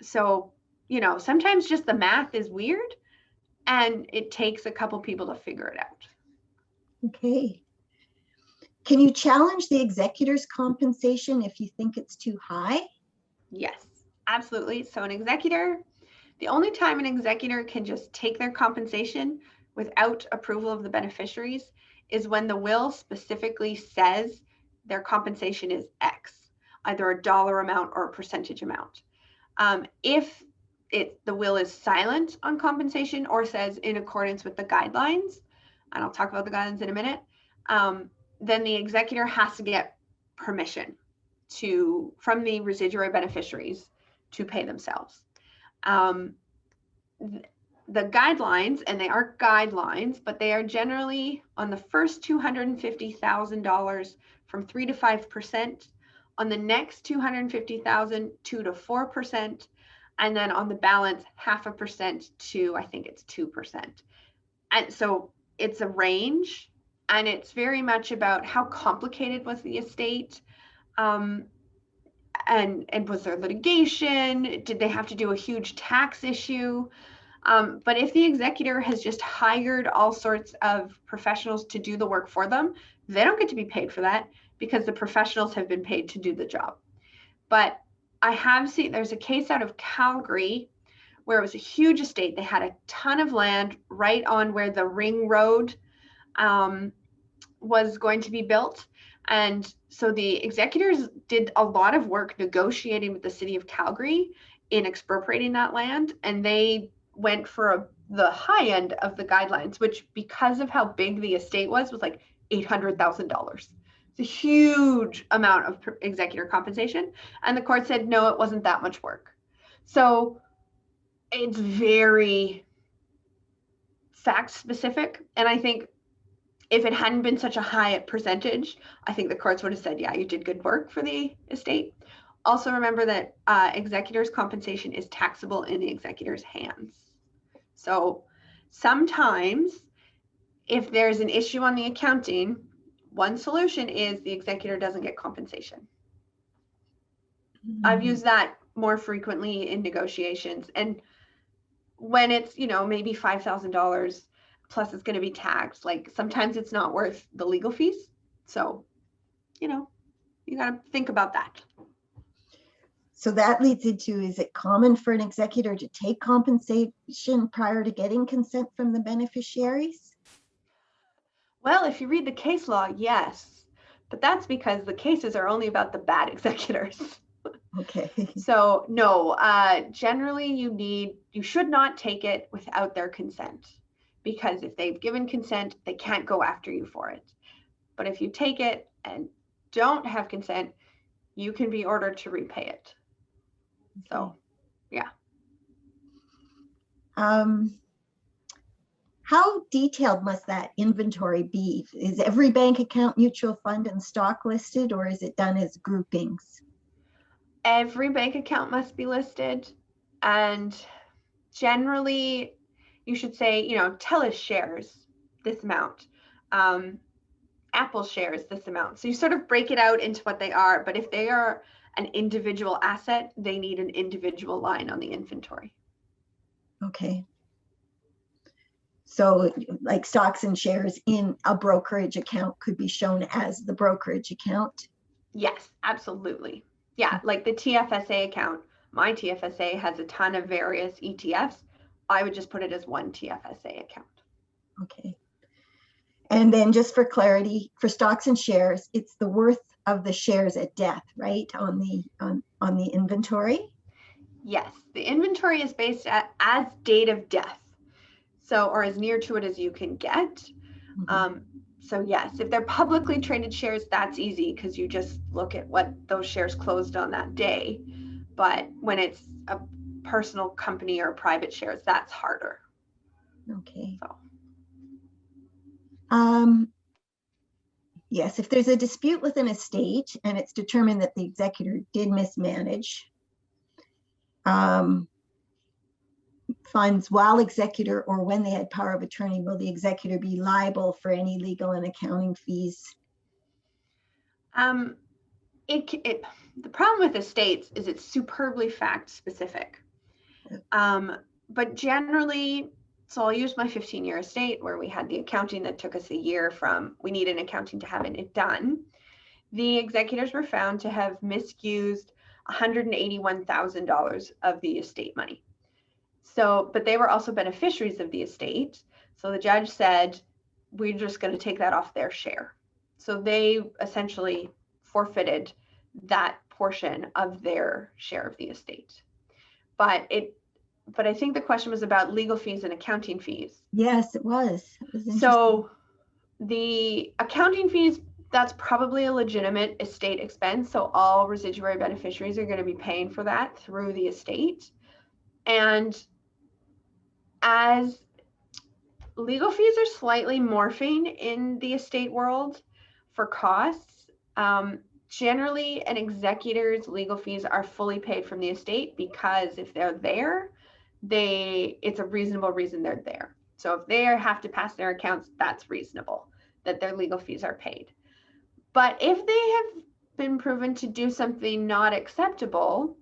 [SPEAKER 2] So, sometimes just the math is weird and it takes a couple people to figure it out.
[SPEAKER 1] Okay. Can you challenge the executor's compensation if you think it's too high?
[SPEAKER 2] Yes, absolutely. So an executor, the only time an executor can just take their compensation without approval of the beneficiaries is when the will specifically says their compensation is X, either a dollar amount or a percentage amount. If the will is silent on compensation or says in accordance with the guidelines, and I'll talk about the guidelines in a minute, then the executor has to get permission from the residuary beneficiaries to pay themselves. The guidelines, and they are guidelines, but they are generally on the first $250,000 from 3 to 5%, on the next 250,000 2 to 4%, and then on the balance 0.5% to, I think it's 2%. And so it's a range, and it's very much about how complicated was the estate, and was there litigation? Did they have to do a huge tax issue? But if the executor has just hired all sorts of professionals to do the work for them, they don't get to be paid for that because the professionals have been paid to do the job. But I have seen, there's a case out of Calgary where it was a huge estate. They had a ton of land right on where the ring road was going to be built. And so the executors did a lot of work negotiating with the city of Calgary in expropriating that land. And they went for the high end of the guidelines, which, because of how big the estate was like $800,000. It's a huge amount of executor compensation. And the court said, no, it wasn't that much work. So it's very fact specific. And I think if it hadn't been such a high percentage, I think the courts would have said, yeah, you did good work for the estate. Also remember that executor's compensation is taxable in the executor's hands. So sometimes if there's an issue on the accounting, one solution is the executor doesn't get compensation. I've used that more frequently in negotiations. And when it's, maybe $5,000 plus it's going to be taxed, like sometimes it's not worth the legal fees. So, you got to think about that.
[SPEAKER 1] So that leads into, is it common for an executor to take compensation prior to getting consent from the beneficiaries?
[SPEAKER 2] Well, if you read the case law, yes, but that's because the cases are only about the bad executors.
[SPEAKER 1] Okay.
[SPEAKER 2] So no, generally you should not take it without their consent, because if they've given consent, they can't go after you for it. But if you take it and don't have consent, you can be ordered to repay it. So, yeah.
[SPEAKER 1] How detailed must that inventory be? Is every bank account, mutual fund, and stock listed, or is it done as groupings?
[SPEAKER 2] Every bank account must be listed, and generally you should say, TELUS shares this amount, Apple shares this amount. So you sort of break it out into what they are, but if they are an individual asset, they need an individual line on the inventory.
[SPEAKER 1] Okay. So like stocks and shares in a brokerage account could be shown as the brokerage account?
[SPEAKER 2] Yes, absolutely. Yeah, like the TFSA account, my TFSA has a ton of various ETFs. I would just put it as one TFSA account.
[SPEAKER 1] Okay. And then just for clarity, for stocks and shares, it's the worth of the shares at death, right? On the inventory?
[SPEAKER 2] Yes, the inventory is based as date of death. So, or as near to it as you can get.
[SPEAKER 1] Mhm.
[SPEAKER 2] So yes, if they're publicly traded shares, that's easy because you just look at what those shares closed on that day. But when it's a personal company or private shares, that's harder.
[SPEAKER 1] Okay.
[SPEAKER 2] So,
[SPEAKER 1] Yes, if there's a dispute with an estate and it's determined that the executor did mismanage funds while executor or when they had power of attorney, will the executor be liable for any legal and accounting fees?
[SPEAKER 2] the problem with estates is it's superbly fact specific. But generally, so I'll use my 15-year estate where we had the accounting that took us a year from we need an accounting to have it done. The executors were found to have misused $181,000 of the estate money. So, but they were also beneficiaries of the estate. So the judge said, we're just going to take that off their share. So they essentially forfeited that portion of their share of the estate. But I think the question was about legal fees and accounting fees.
[SPEAKER 1] Yes, it was. It was interesting.
[SPEAKER 2] So the accounting fees, that's probably a legitimate estate expense. So all residuary beneficiaries are going to be paying for that through the estate. And as legal fees are slightly morphing in the estate world for costs, generally an executor's legal fees are fully paid from the estate because if they're there, it's a reasonable reason they're there. So if they have to pass their accounts, that's reasonable that their legal fees are paid. But if they have been proven to do something not acceptable,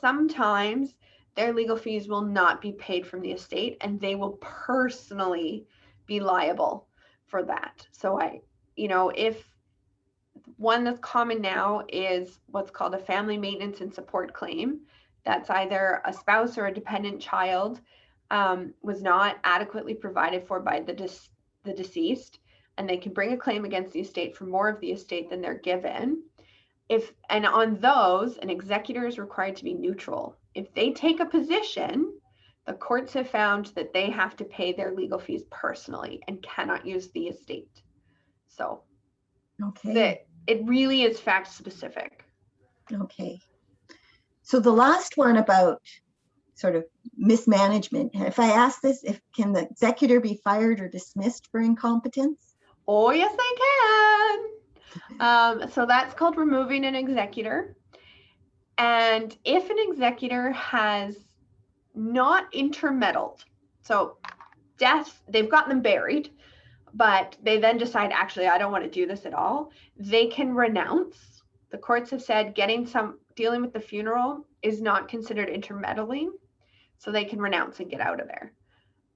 [SPEAKER 2] sometimes their legal fees will not be paid from the estate and they will personally be liable for that. So if one that's common now is what's called a family maintenance and support claim, that's either a spouse or a dependent child was not adequately provided for by the deceased, and they can bring a claim against the estate for more of the estate than they're given. And on those, an executor is required to be neutral. If they take a position, the courts have found that they have to pay their legal fees personally and cannot use the estate. So
[SPEAKER 1] Okay.
[SPEAKER 2] it really is fact specific.
[SPEAKER 1] Okay. So the last one about sort of mismanagement. If I ask this, can the executor be fired or dismissed for incompetence?
[SPEAKER 2] Oh, yes, I can. So that's called removing an executor. And if an executor has not intermeddled, so death, they've got them buried, but they then decide, actually, I don't want to do this at all, they can renounce. The courts have said dealing with the funeral is not considered intermeddling, so they can renounce and get out of there.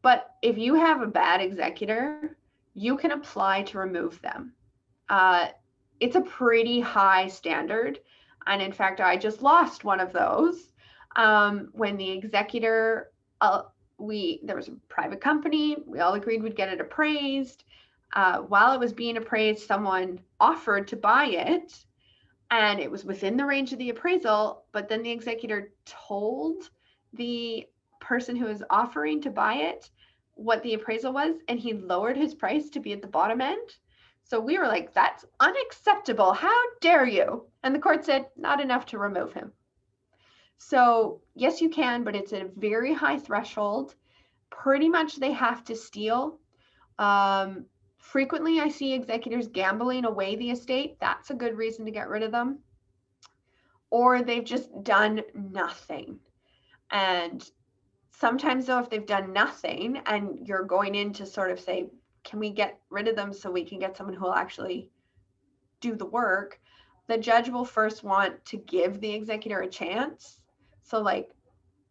[SPEAKER 2] But if you have a bad executor, you can apply to remove them. It's a pretty high standard. And in fact, I just lost one of those when the executor, there was a private company, we all agreed we'd get it appraised. While it was being appraised, someone offered to buy it and it was within the range of the appraisal, but then the executor told the person who was offering to buy it what the appraisal was, and he lowered his price to be at the bottom end. So we were like, that's unacceptable. How dare you? And the court said, not enough to remove him. So yes, you can, but it's a very high threshold. Pretty much they have to steal. Frequently, I see executors gambling away the estate. That's a good reason to get rid of them. Or they've just done nothing. And sometimes, though, if they've done nothing and you're going in to sort of say, can we get rid of them so we can get someone who will actually do the work, the judge will first want to give the executor a chance. So like,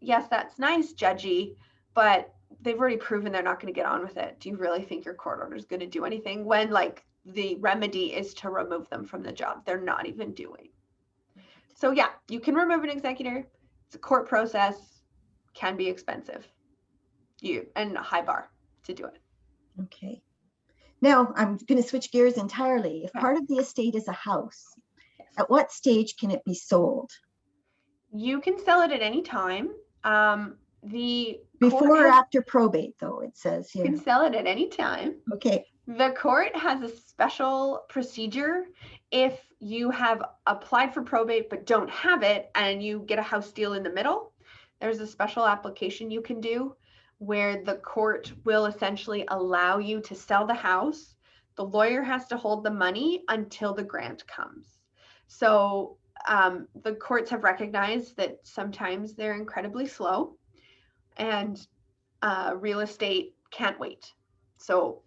[SPEAKER 2] yes, that's nice, judgy, but they've already proven they're not going to get on with it. Do you really think your court order is going to do anything when like the remedy is to remove them from the job they're not even doing? So yeah, you can remove an executor. It's a court process, can be expensive. And a high bar to do it.
[SPEAKER 1] Okay. Now I'm going to switch gears entirely. If
[SPEAKER 2] Okay.
[SPEAKER 1] part of the estate is a house,
[SPEAKER 2] Yes.
[SPEAKER 1] at what stage can it be sold?
[SPEAKER 2] You can sell it at any time. The
[SPEAKER 1] Before or after probate, though, it says
[SPEAKER 2] you
[SPEAKER 1] here.
[SPEAKER 2] can sell it at any time.
[SPEAKER 1] Okay.
[SPEAKER 2] The court has a special procedure if you have applied for probate but don't have it and you get a house deal in the middle. There's a special application you can do where the court will essentially allow you to sell the house. The lawyer has to hold the money until the grant comes. So the courts have recognized that sometimes they're incredibly slow, and real estate can't wait. So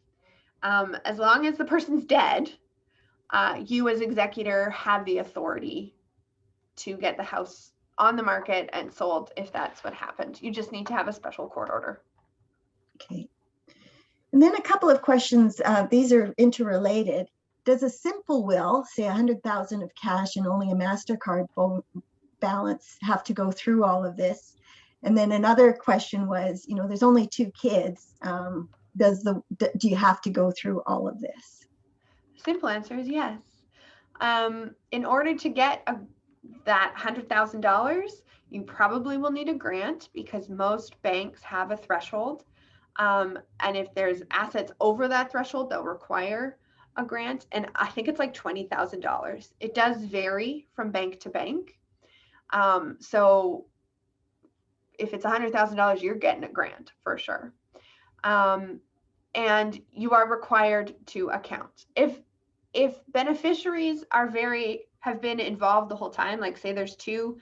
[SPEAKER 2] as long as the person's dead, you as executor have the authority to get the house on the market and sold if that's what happened. You just need to have a special court order.
[SPEAKER 1] Okay. And then a couple of questions. These are interrelated. Does a simple will, say $100,000 of cash and only a MasterCard balance, have to go through all of this? And then another question was, you know, there's only 2 kids. Do you have to go through all of this?
[SPEAKER 2] Simple answer is yes. In order to get that $100,000, you probably will need a grant because most banks have a threshold. And if there's assets over that threshold, they'll require a grant. And I think it's like $20,000. It does vary from bank to bank. So if it's $100,000, you're getting a grant for sure. And you are required to account. If beneficiaries have been involved the whole time, like say there's 2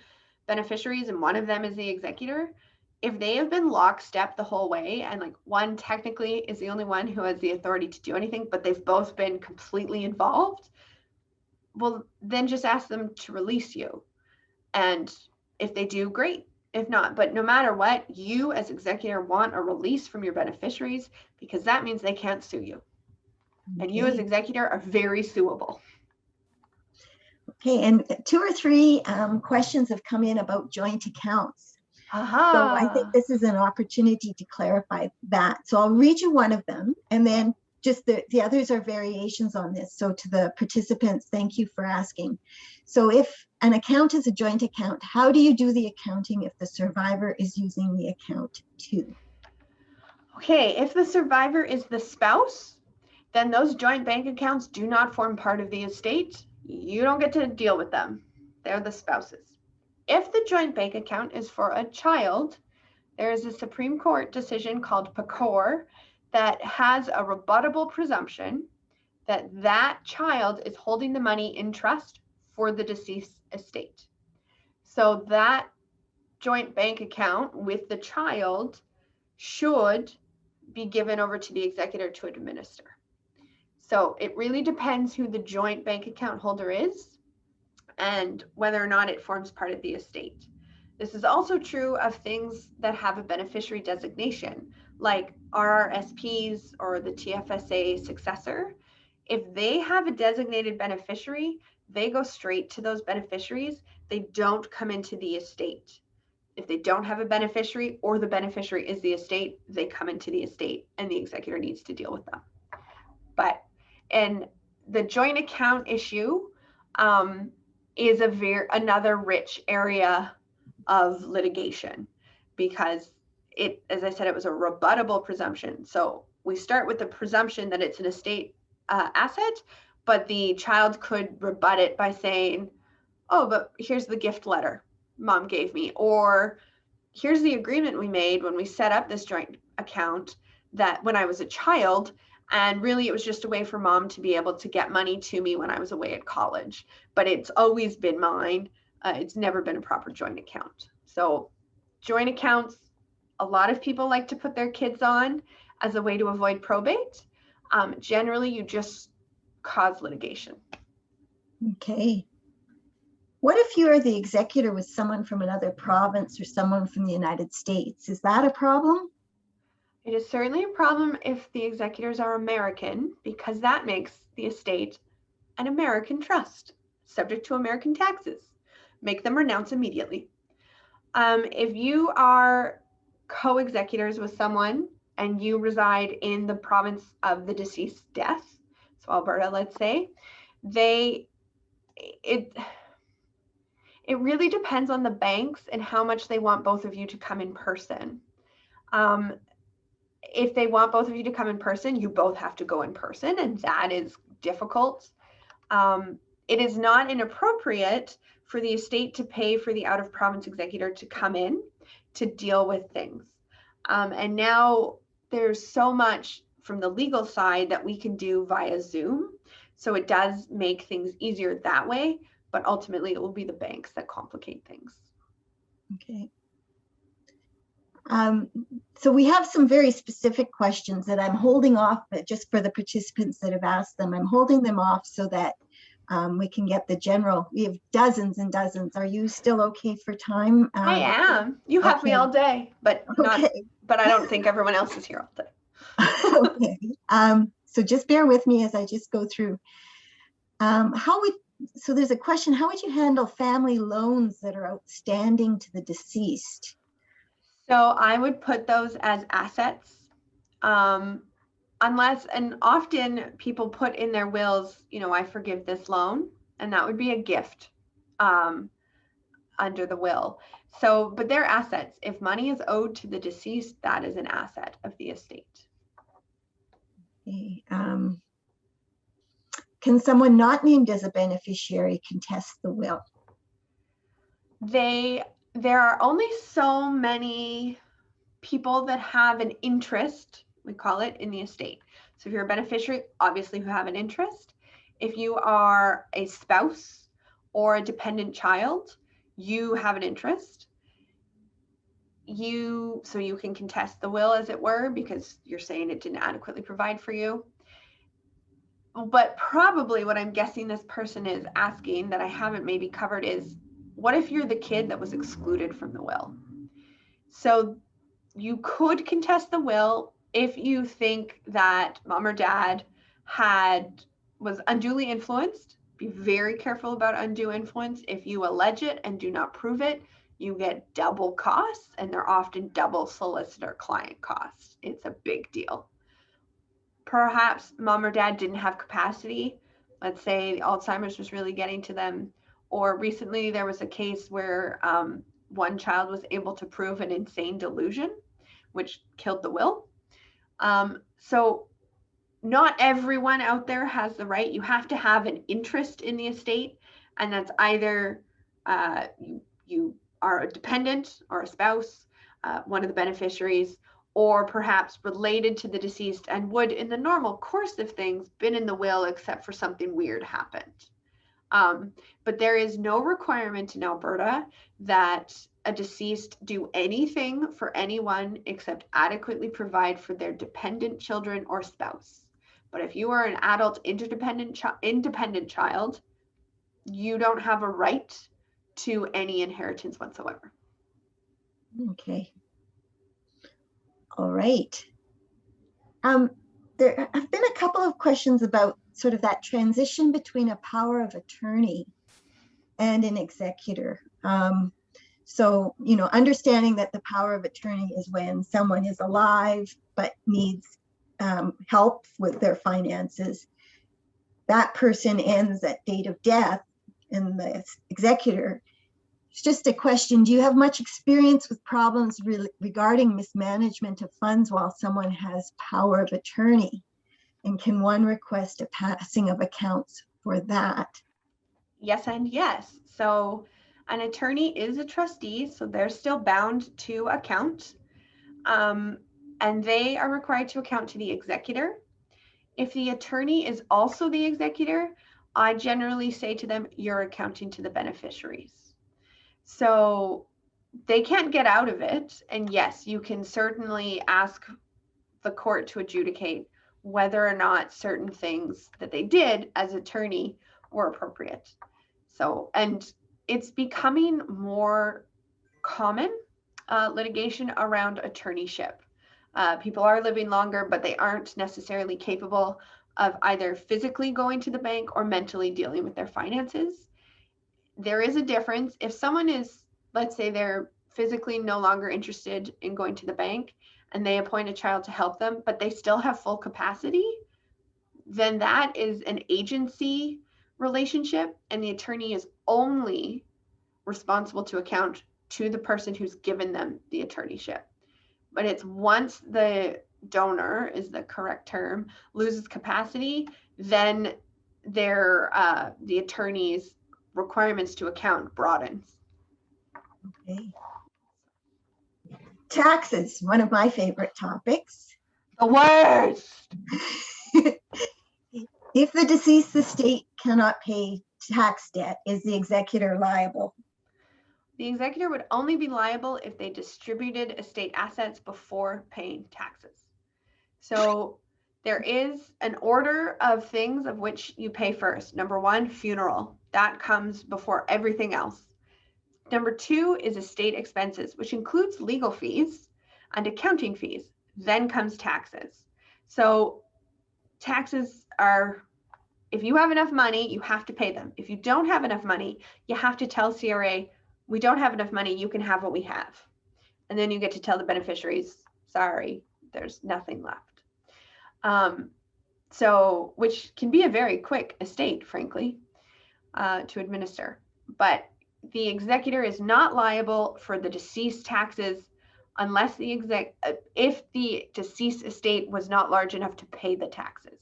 [SPEAKER 2] beneficiaries and one of them is the executor, if they have been lockstep the whole way and like one technically is the only one who has the authority to do anything, but they've both been completely involved, well, then just ask them to release you. And if they do, great. If not, but no matter what, you as executor want a release from your beneficiaries because that means they can't sue you. Okay. And you as executor are very suable.
[SPEAKER 1] Okay, and 2 or 3 questions have come in about joint accounts.
[SPEAKER 2] Aha.
[SPEAKER 1] So I think this is an opportunity to clarify that. So I'll read you one of them, and then just the others are variations on this. So to the participants, thank you for asking. So if an account is a joint account, how do you do the accounting if the survivor is using the account too?
[SPEAKER 2] Okay, if the survivor is the spouse, then those joint bank accounts do not form part of the estate. You don't get to deal with them. They're the spouses. If the joint bank account is for a child, there is a Supreme Court decision called PCOR that has a rebuttable presumption that that child is holding the money in trust for the deceased estate. So that joint bank account with the child should be given over to the executor to administer. So it really depends who the joint bank account holder is and whether or not it forms part of the estate. This is also true of things that have a beneficiary designation, like RRSPs or the TFSA successor. If they have a designated beneficiary, they go straight to those beneficiaries. They don't come into the estate. If they don't have a beneficiary or the beneficiary is the estate, they come into the estate and the executor needs to deal with them. But in the joint account issue, is another rich area of litigation because it, as I said, it was a rebuttable presumption. So we start with the presumption that it's an estate asset, but the child could rebut it by saying, oh, but here's the gift letter mom gave me, or here's the agreement we made when we set up this joint account that when I was a child, and really it was just a way for mom to be able to get money to me when I was away at college, but it's always been mine. It's never been a proper joint account. So joint accounts, a lot of people like to put their kids on as a way to avoid probate. Generally, you just cause litigation.
[SPEAKER 1] Okay. What if you are the executor with someone from another province or someone from the United States? Is that a problem?
[SPEAKER 2] It is certainly a problem if the executors are American, because that makes the estate an American trust, subject to American taxes. Make them renounce immediately. If you are co-executors with someone and you reside in the province of the deceased's death, so Alberta, let's say, it It really depends on the banks and how much they want both of you to come in person. If they want both of you to come in person, you both have to go in person, and that is difficult. It is not inappropriate for the estate to pay for the out-of-province executor to come in to deal with things. And now there's so much from the legal side that we can do via Zoom. So it does make things easier that way, but ultimately it will be the banks that complicate things.
[SPEAKER 1] Okay. So we have some very specific questions that I'm holding off, but just for the participants that have asked them, I'm holding them off so that we can get the general. We have dozens and dozens. Are you still okay for time?
[SPEAKER 2] I am. You have me all day, but not.
[SPEAKER 1] Okay.
[SPEAKER 2] But I don't think everyone else is here all day.
[SPEAKER 1] Okay. So just bear with me as I just go through. So there's a question, how would you handle family loans that are outstanding to the deceased?
[SPEAKER 2] So I would put those as assets, unless, and often people put in their wills, I forgive this loan, and that would be a gift under the will. So, but they're assets. If money is owed to the deceased, that is an asset of the estate.
[SPEAKER 1] Okay. Can someone not named as a beneficiary contest the will?
[SPEAKER 2] There are only so many people that have an interest, we call it, in the estate. So if you're a beneficiary, obviously who have an interest. If you are a spouse or a dependent child, you have an interest. So you can contest the will, as it were, because you're saying it didn't adequately provide for you. But probably what I'm guessing this person is asking that I haven't maybe covered is, what if you're the kid that was excluded from the will? So you could contest the will if you think that mom or dad was unduly influenced. Be very careful about undue influence. If you allege it and do not prove it, you get double costs, and they're often double solicitor client costs. It's a big deal. Perhaps mom or dad didn't have capacity. Let's say Alzheimer's was really getting to them. Or recently there was a case where one child was able to prove an insane delusion, which killed the will. So not everyone out there has the right. You have to have an interest in the estate, and that's either you are a dependent or a spouse, one of the beneficiaries, or perhaps related to the deceased and would, in the normal course of things, been in the will except for something weird happened. But there is no requirement in Alberta that a deceased do anything for anyone except adequately provide for their dependent children or spouse. But if you are an adult independent child, you don't have a right to any inheritance whatsoever.
[SPEAKER 1] Okay. All right. There have been a couple of questions about sort of that transition between a power of attorney and an executor. So, understanding that the power of attorney is when someone is alive but needs help with their finances. That person ends at date of death, and the executor. It's just a question. Do you have much experience with problems regarding mismanagement of funds while someone has power of attorney? And can one request a passing of accounts for that?
[SPEAKER 2] Yes and yes. So an attorney is a trustee, so they're still bound to account. And they are required to account to the executor. If the attorney is also the executor, I generally say to them, you're accounting to the beneficiaries. So they can't get out of it. And yes, you can certainly ask the court to adjudicate whether or not certain things that they did as attorney were appropriate. So, and it's becoming more common litigation around attorneyship. People are living longer, but they aren't necessarily capable of either physically going to the bank or mentally dealing with their finances. There is a difference. If someone is, let's say they're physically no longer interested in going to the bank and they appoint a child to help them, but they still have full capacity, then that is an agency relationship, and the attorney is only responsible to account to the person who's given them the attorneyship. But it's once the donor is the correct term, loses capacity, then the attorney's requirements to account broadens.
[SPEAKER 1] Okay. Taxes, one of my favorite topics.
[SPEAKER 2] The worst.
[SPEAKER 1] If the deceased estate cannot pay tax debt, is the executor liable?
[SPEAKER 2] The executor would only be liable if they distributed estate assets before paying taxes. So there is an order of things of which you pay first. Number one, funeral. That comes before everything else. Number two is estate expenses, which includes legal fees and accounting fees. Then comes taxes. So taxes are, if you have enough money, you have to pay them. If you don't have enough money, you have to tell CRA, we don't have enough money, you can have what we have. And then you get to tell the beneficiaries, sorry, there's nothing left. So, which can be a very quick estate, frankly, to administer. But the executor is not liable for the deceased taxes unless if the deceased estate was not large enough to pay the taxes.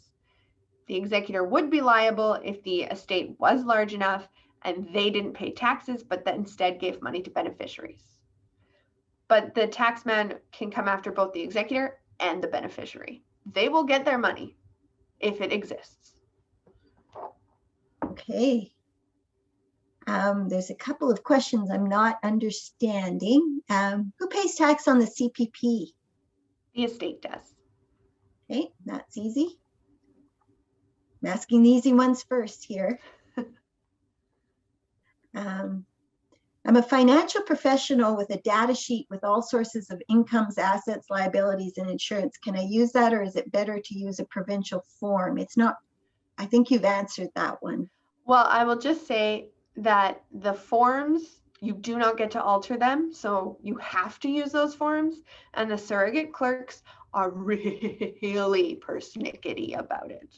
[SPEAKER 2] The executor would be liable if the estate was large enough and they didn't pay taxes, but that instead gave money to beneficiaries. But the taxman can come after both the executor and the beneficiary. They will get their money if it exists.
[SPEAKER 1] Okay. There's a couple of questions I'm not understanding. Who pays tax on the CPP?
[SPEAKER 2] The estate does.
[SPEAKER 1] Okay, that's easy. I'm asking the easy ones first here. I'm a financial professional with a data sheet with all sources of incomes, assets, liabilities, and insurance. Can I use that, or is it better to use a provincial form? It's not, I think you've answered that one.
[SPEAKER 2] Well, I will just say that the forms, you do not get to alter them. So you have to use those forms. And the surrogate clerks are really persnickety about it.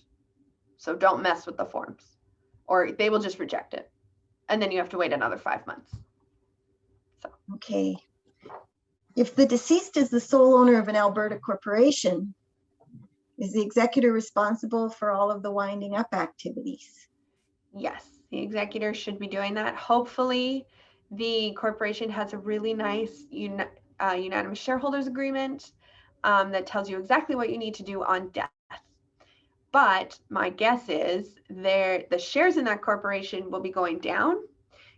[SPEAKER 2] So don't mess with the forms or they will just reject it. And then you have to wait another 5 months. So.
[SPEAKER 1] Okay. If the deceased is the sole owner of an Alberta corporation, is the executor responsible for all of the winding up activities?
[SPEAKER 2] Yes, the executor should be doing that. Hopefully, the corporation has a really nice unanimous shareholders agreement that tells you exactly what you need to do on death. But my guess is the shares in that corporation will be going down.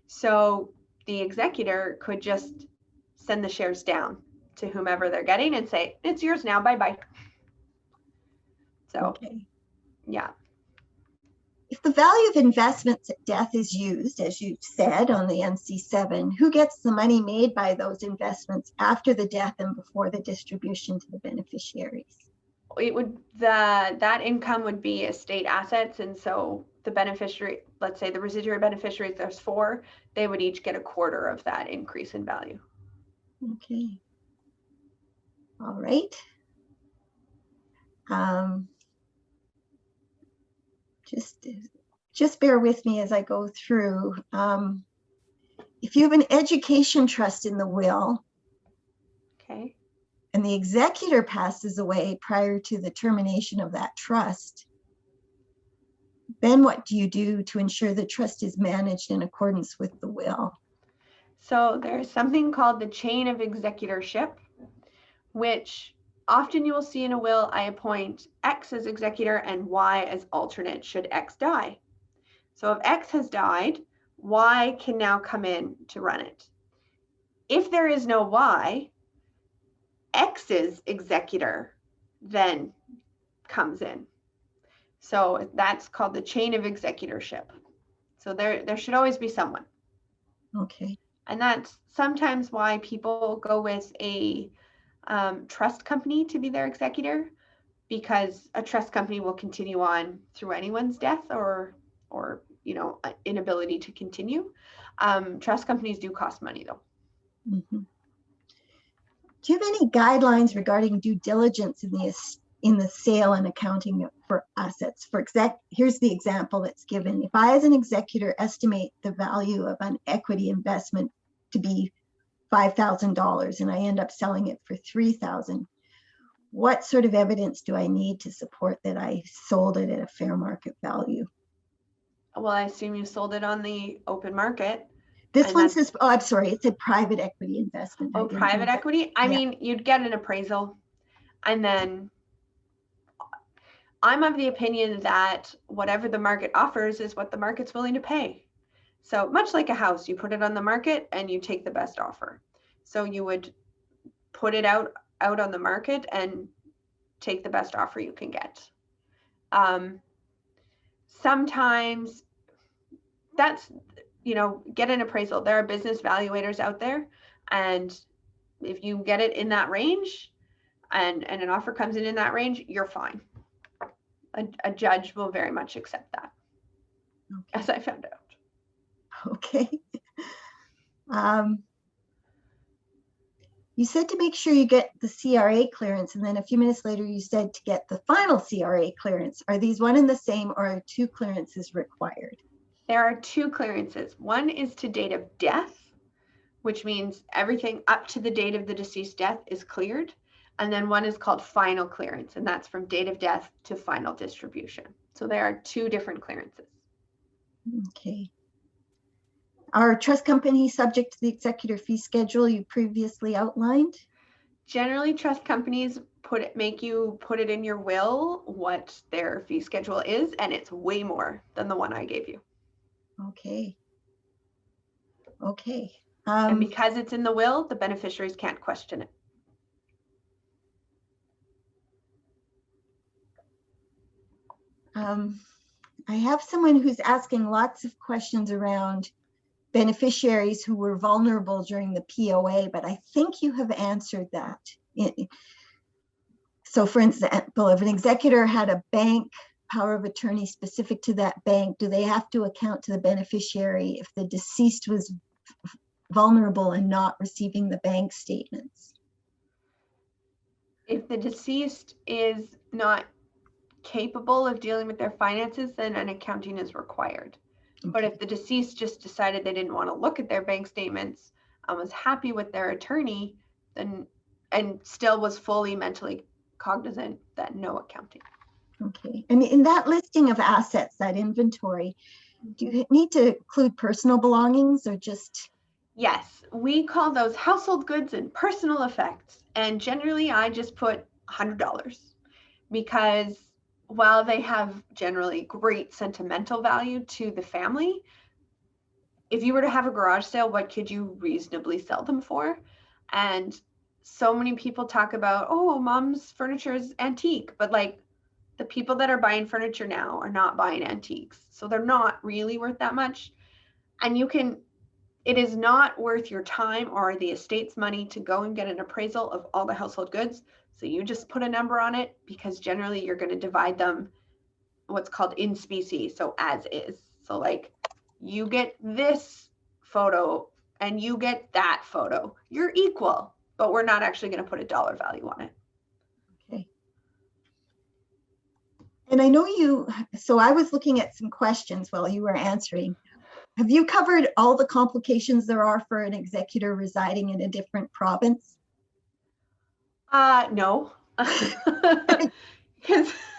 [SPEAKER 2] So the executor could just send the shares down to whomever they're getting and say, it's yours now, bye-bye. So,
[SPEAKER 1] okay.
[SPEAKER 2] Yeah.
[SPEAKER 1] If the value of investments at death is used, as you said on the NC7, who gets the money made by those investments after the death and before the distribution to the beneficiaries?
[SPEAKER 2] It would, that income would be estate assets. And so the beneficiary, let's say the residuary beneficiaries, there's 4, they would each get a quarter of that increase in value.
[SPEAKER 1] Okay. All right. Just bear with me as I go through. If you have an education trust in the will,
[SPEAKER 2] okay,
[SPEAKER 1] and the executor passes away prior to the termination of that trust, then what do you do to ensure the trust is managed in accordance with the will?
[SPEAKER 2] So there's something called the chain of executorship, which often you will see in a will, I appoint X as executor and Y as alternate should X die. So if X has died, Y can now come in to run it. If there is no Y, X's executor then comes in. So that's called the chain of executorship. So there should always be someone.
[SPEAKER 1] Okay.
[SPEAKER 2] And that's sometimes why people go with a trust company to be their executor, because a trust company will continue on through anyone's death or inability to continue. Trust companies do cost money though.
[SPEAKER 1] Mm-hmm. Do you have any guidelines regarding due diligence in the in the sale and accounting for assets. Here's the example that's given. If I, as an executor, estimate the value of an equity investment to be $5,000 and I end up selling it for $3,000, what sort of evidence do I need to support that I sold it at a fair market value?
[SPEAKER 2] Well, I assume you sold it on the open market.
[SPEAKER 1] This one says, oh, I'm sorry, it's a private equity investment.
[SPEAKER 2] Oh, private equity? I mean, you'd get an appraisal, and then I'm of the opinion that whatever the market offers is what the market's willing to pay. So much like a house, you put it on the market and you take the best offer. So you would put it out on the market and take the best offer you can get. Sometimes that's, get an appraisal. There are business valuators out there, and if you get it in that range and an offer comes in that range, you're fine. A judge will very much accept that, as I found out.
[SPEAKER 1] Okay. You said to make sure you get the CRA clearance, and then a few minutes later you said to get the final CRA clearance. Are these one and the same, or are 2 clearances required?
[SPEAKER 2] There are 2 clearances. One is to date of death, which means everything up to the date of the deceased death is cleared. And then one is called final clearance, and that's from date of death to final distribution. So there are 2 different clearances.
[SPEAKER 1] Okay. Are trust companies subject to the executor fee schedule you previously outlined?
[SPEAKER 2] Generally, trust companies make you put it in your will what their fee schedule is, and it's way more than the one I gave you.
[SPEAKER 1] Okay. Okay.
[SPEAKER 2] And because it's in the will, the beneficiaries can't question it.
[SPEAKER 1] I have someone who's asking lots of questions around beneficiaries who were vulnerable during the POA, but I think you have answered that. So for example, if an executor had a bank power of attorney specific to that bank, do they have to account to the beneficiary if the deceased was vulnerable and not receiving the bank statements?
[SPEAKER 2] If the deceased is not capable of dealing with their finances, then an accounting is required. Okay. But if the deceased just decided they didn't want to look at their bank statements and was happy with their attorney, then and still was fully mentally cognizant, then no accounting.
[SPEAKER 1] Okay. And in that listing of assets, that inventory, do you need to include personal belongings or just?
[SPEAKER 2] Yes, we call those household goods and personal effects. And generally I just put $100 because while they have generally great sentimental value to the family, if you were to have a garage sale, what could you reasonably sell them for? And so many people talk about, oh, mom's furniture is antique, but like the people that are buying furniture now are not buying antiques. So they're not really worth that much. And it is not worth your time or the estate's money to go and get an appraisal of all the household goods. So you just put a number on it because generally you're going to divide them what's called in specie, so as is. So like you get this photo and you get that photo. You're equal, but we're not actually going to put a dollar value on it.
[SPEAKER 1] Okay. And I know so I was looking at some questions while you were answering. Have you covered all the complications there are for an executor residing in a different province?
[SPEAKER 2] No.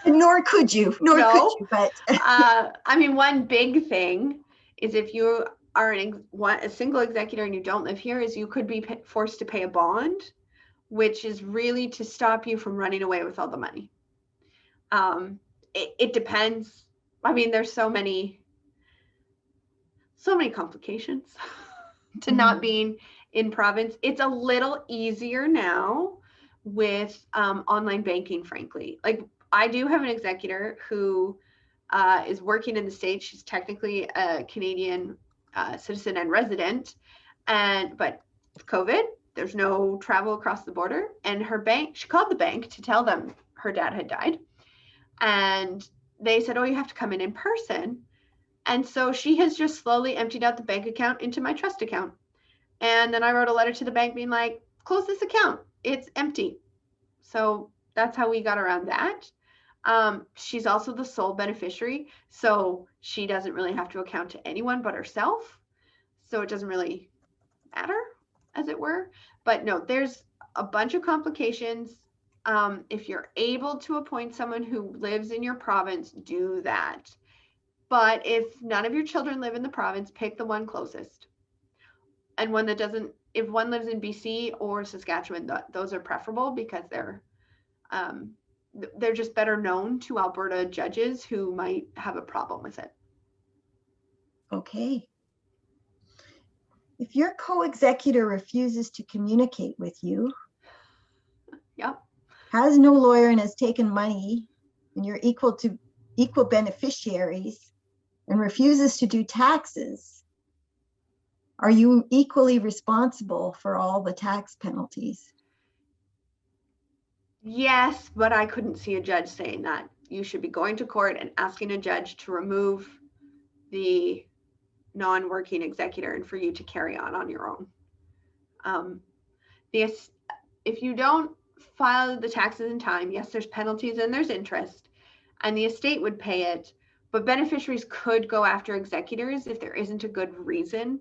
[SPEAKER 1] Nor could you, but.
[SPEAKER 2] I mean, one big thing is if you are a single executor and you don't live here, is you could be forced to pay a bond, which is really to stop you from running away with all the money. It depends. I mean, there's so many complications to not being in province. It's a little easier now with online banking, frankly. Like I do have an executor who is working in the States. She's technically a Canadian citizen and resident, but with COVID, there's no travel across the border. And she called the bank to tell them her dad had died. And they said, oh, you have to come in person. And so she has just slowly emptied out the bank account into my trust account. And then I wrote a letter to the bank being like, close this account. It's empty. So That's how we got around that. She's also the sole beneficiary, so she doesn't really have to account to anyone but herself. So it doesn't really matter, as it were. But no, there's a bunch of complications. If you're able to appoint someone who lives in your province, do that. But if none of your children live in the province, pick the one closest. And one that doesn't, if one lives in BC or Saskatchewan, those are preferable because they're just better known to Alberta judges who might have a problem with it.
[SPEAKER 1] Okay. If your co-executor refuses to communicate with you,
[SPEAKER 2] Yep.
[SPEAKER 1] has no lawyer and has taken money, and you're equal beneficiaries, and refuses to do taxes, are you equally responsible for all the tax penalties?
[SPEAKER 2] Yes, but I couldn't see a judge saying that. You should be going to court and asking a judge to remove the non-working executor and for you to carry on your own. If you don't file the taxes in time, yes, there's penalties and there's interest, and the estate would pay it, but beneficiaries could go after executors if there isn't a good reason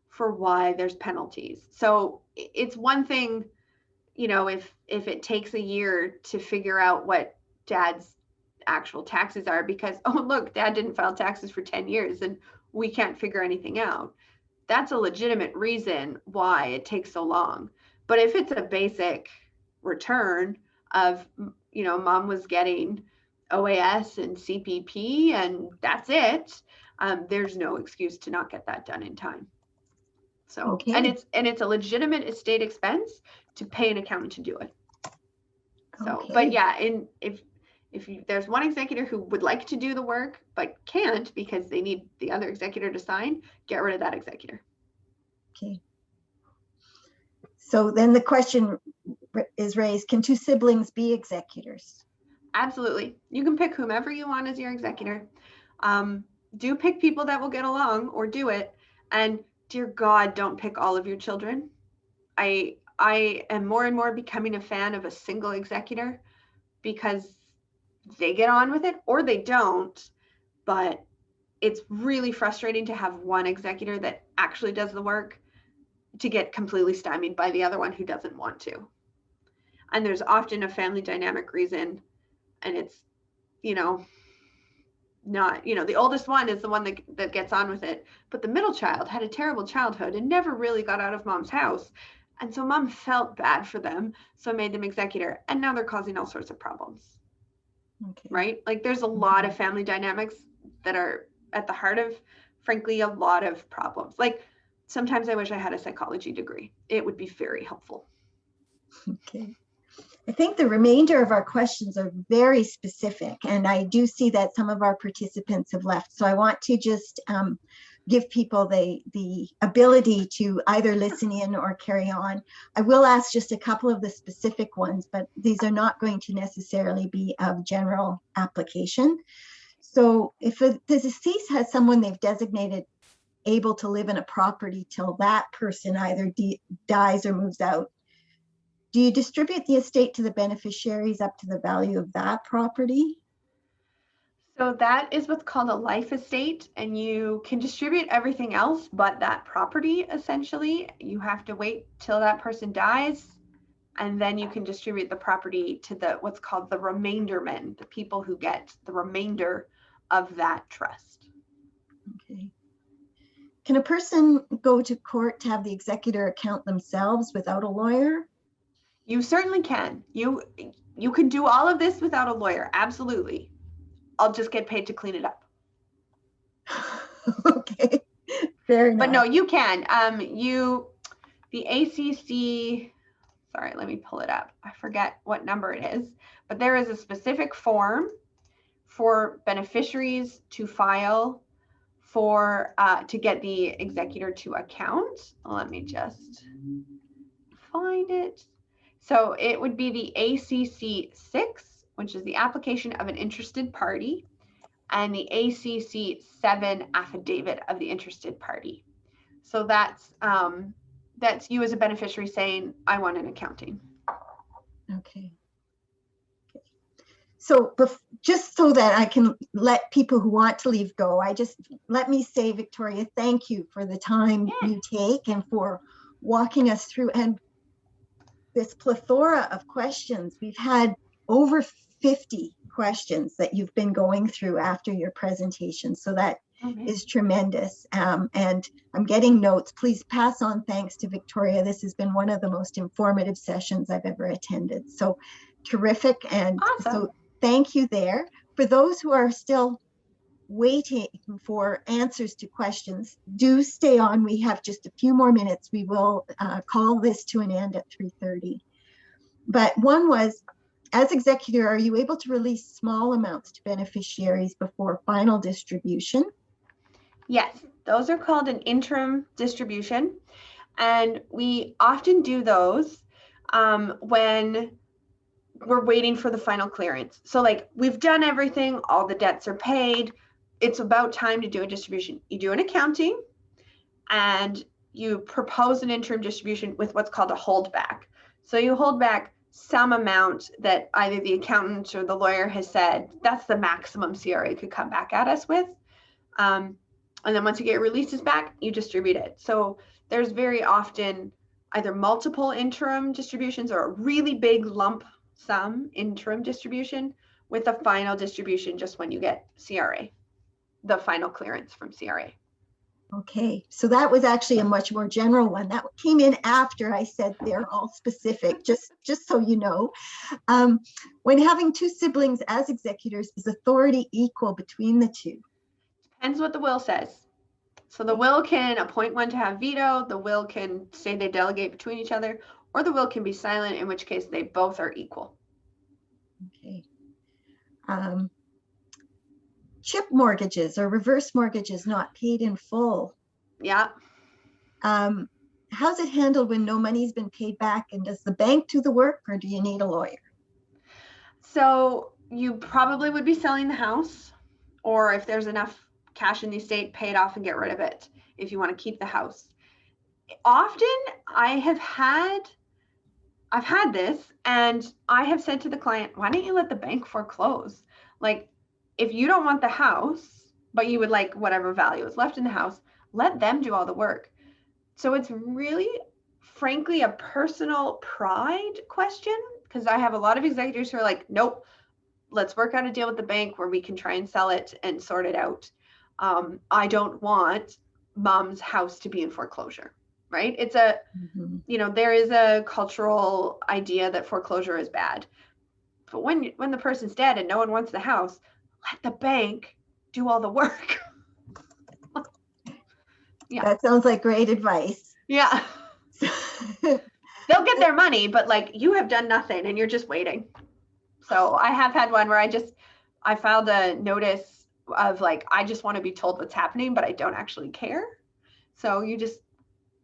[SPEAKER 2] for why there's penalties. So it's one thing, if it takes a year to figure out what dad's actual taxes are because, oh, look, dad didn't file taxes for 10 years and we can't figure anything out. That's a legitimate reason why it takes so long. But if it's a basic return of, mom was getting OAS and CPP and that's it, there's no excuse to not get that done in time. So,
[SPEAKER 1] okay.
[SPEAKER 2] and it's a legitimate estate expense to pay an accountant to do it. So,
[SPEAKER 1] Okay.
[SPEAKER 2] but yeah, if there's one executor who would like to do the work but can't because they need the other executor to sign, get rid of that executor.
[SPEAKER 1] Okay. So then the question is raised, can two siblings be executors?
[SPEAKER 2] Absolutely. You can pick whomever you want as your executor. Do pick people that will get along, or do it. And dear God, don't pick all of your children. I am more and more becoming a fan of a single executor because they get on with it or they don't. But it's really frustrating to have one executor that actually does the work to get completely stymied by the other one who doesn't want to. And there's often a family dynamic reason, and it's, not, the oldest one is the one that gets on with it, but the middle child had a terrible childhood and never really got out of mom's house. And so mom felt bad for them, so made them executor, and now they're causing all sorts of problems. Okay. Right? Like there's a lot of family dynamics that are at the heart of, frankly, a lot of problems. Like sometimes I wish I had a psychology degree. It would be very helpful.
[SPEAKER 1] Okay. I think the remainder of our questions are very specific, and I do see that some of our participants have left. So I want to just give people the ability to either listen in or carry on. I will ask just a couple of the specific ones, but these are not going to necessarily be of general application. So if the deceased has someone they've designated able to live in a property till that person either dies or moves out, do you distribute the estate to the beneficiaries up to the value of that property?
[SPEAKER 2] So that is what's called a life estate, and you can distribute everything else but that property, essentially. You have to wait till that person dies, and then you can distribute the property to what's called the remaindermen, the people who get the remainder of that trust.
[SPEAKER 1] Okay. Can a person go to court to have the executor account themselves without a lawyer?
[SPEAKER 2] You certainly can. You can do all of this without a lawyer. Absolutely. I'll just get paid to clean it up.
[SPEAKER 1] Okay, fair enough.
[SPEAKER 2] But no, you can. The ACC, sorry, let me pull it up. I forget what number it is, but there is a specific form for beneficiaries to file for to get the executor to account. Let me just find it. So it would be the ACC 6, which is the application of an interested party, and the ACC 7 affidavit of the interested party. So that's you as a beneficiary saying, I want an accounting.
[SPEAKER 1] Okay. So just so that I can let people who want to leave go, let me say, Victoria, thank you for the time you take and for walking us through and this plethora of questions. We've had over 50 questions that you've been going through after your presentation. So that is tremendous. And I'm getting notes. Please pass on thanks to Victoria. This has been one of the most informative sessions I've ever attended. So terrific. And
[SPEAKER 2] awesome.
[SPEAKER 1] So thank you there. For those who are still waiting for answers to questions, do stay on. We have just a few more minutes. We will call this to an end at 3:30. But one was, as executor, are you able to release small amounts to beneficiaries before final distribution?
[SPEAKER 2] Yes, those are called an interim distribution. And we often do those when we're waiting for the final clearance. So like we've done everything, all the debts are paid. It's about time to do a distribution. You do an accounting and you propose an interim distribution with what's called a holdback. So you hold back some amount that either the accountant or the lawyer has said, that's the maximum CRA could come back at us with. And then once you get releases back, you distribute it. So there's very often either multiple interim distributions or a really big lump sum interim distribution with a final distribution just when you get CRA, the final clearance from CRA.
[SPEAKER 1] Okay, so that was actually a much more general one. That came in after I said they're all specific, just so you know. When having two siblings as executors, is authority equal between the two?
[SPEAKER 2] Depends what the will says. So the will can appoint one to have veto, the will can say they delegate between each other, or the will can be silent, in which case they both are equal.
[SPEAKER 1] Okay. Chip mortgages or reverse mortgages not paid in full.
[SPEAKER 2] Yeah.
[SPEAKER 1] How's it handled when no money's been paid back? And does the bank do the work or do you need a lawyer?
[SPEAKER 2] So you probably would be selling the house, or if there's enough cash in the estate, pay it off and get rid of it if you want to keep the house. Often I've had this and I have said to the client, why don't you let the bank foreclose? Like if you don't want the house, but you would like whatever value is left in the house, let them do all the work. So it's really, frankly, a personal pride question, because I have a lot of executors who are like, nope, let's work out a deal with the bank where we can try and sell it and sort it out. I don't want mom's house to be in foreclosure, right? It's a, there is a cultural idea that foreclosure is bad. But when the person's dead and no one wants the house, let the bank do all the work.
[SPEAKER 1] Yeah. That sounds like great advice.
[SPEAKER 2] Yeah. They'll get their money, but like you have done nothing and you're just waiting. So I have had one where I filed a notice of like, I just want to be told what's happening, but I don't actually care. So you just,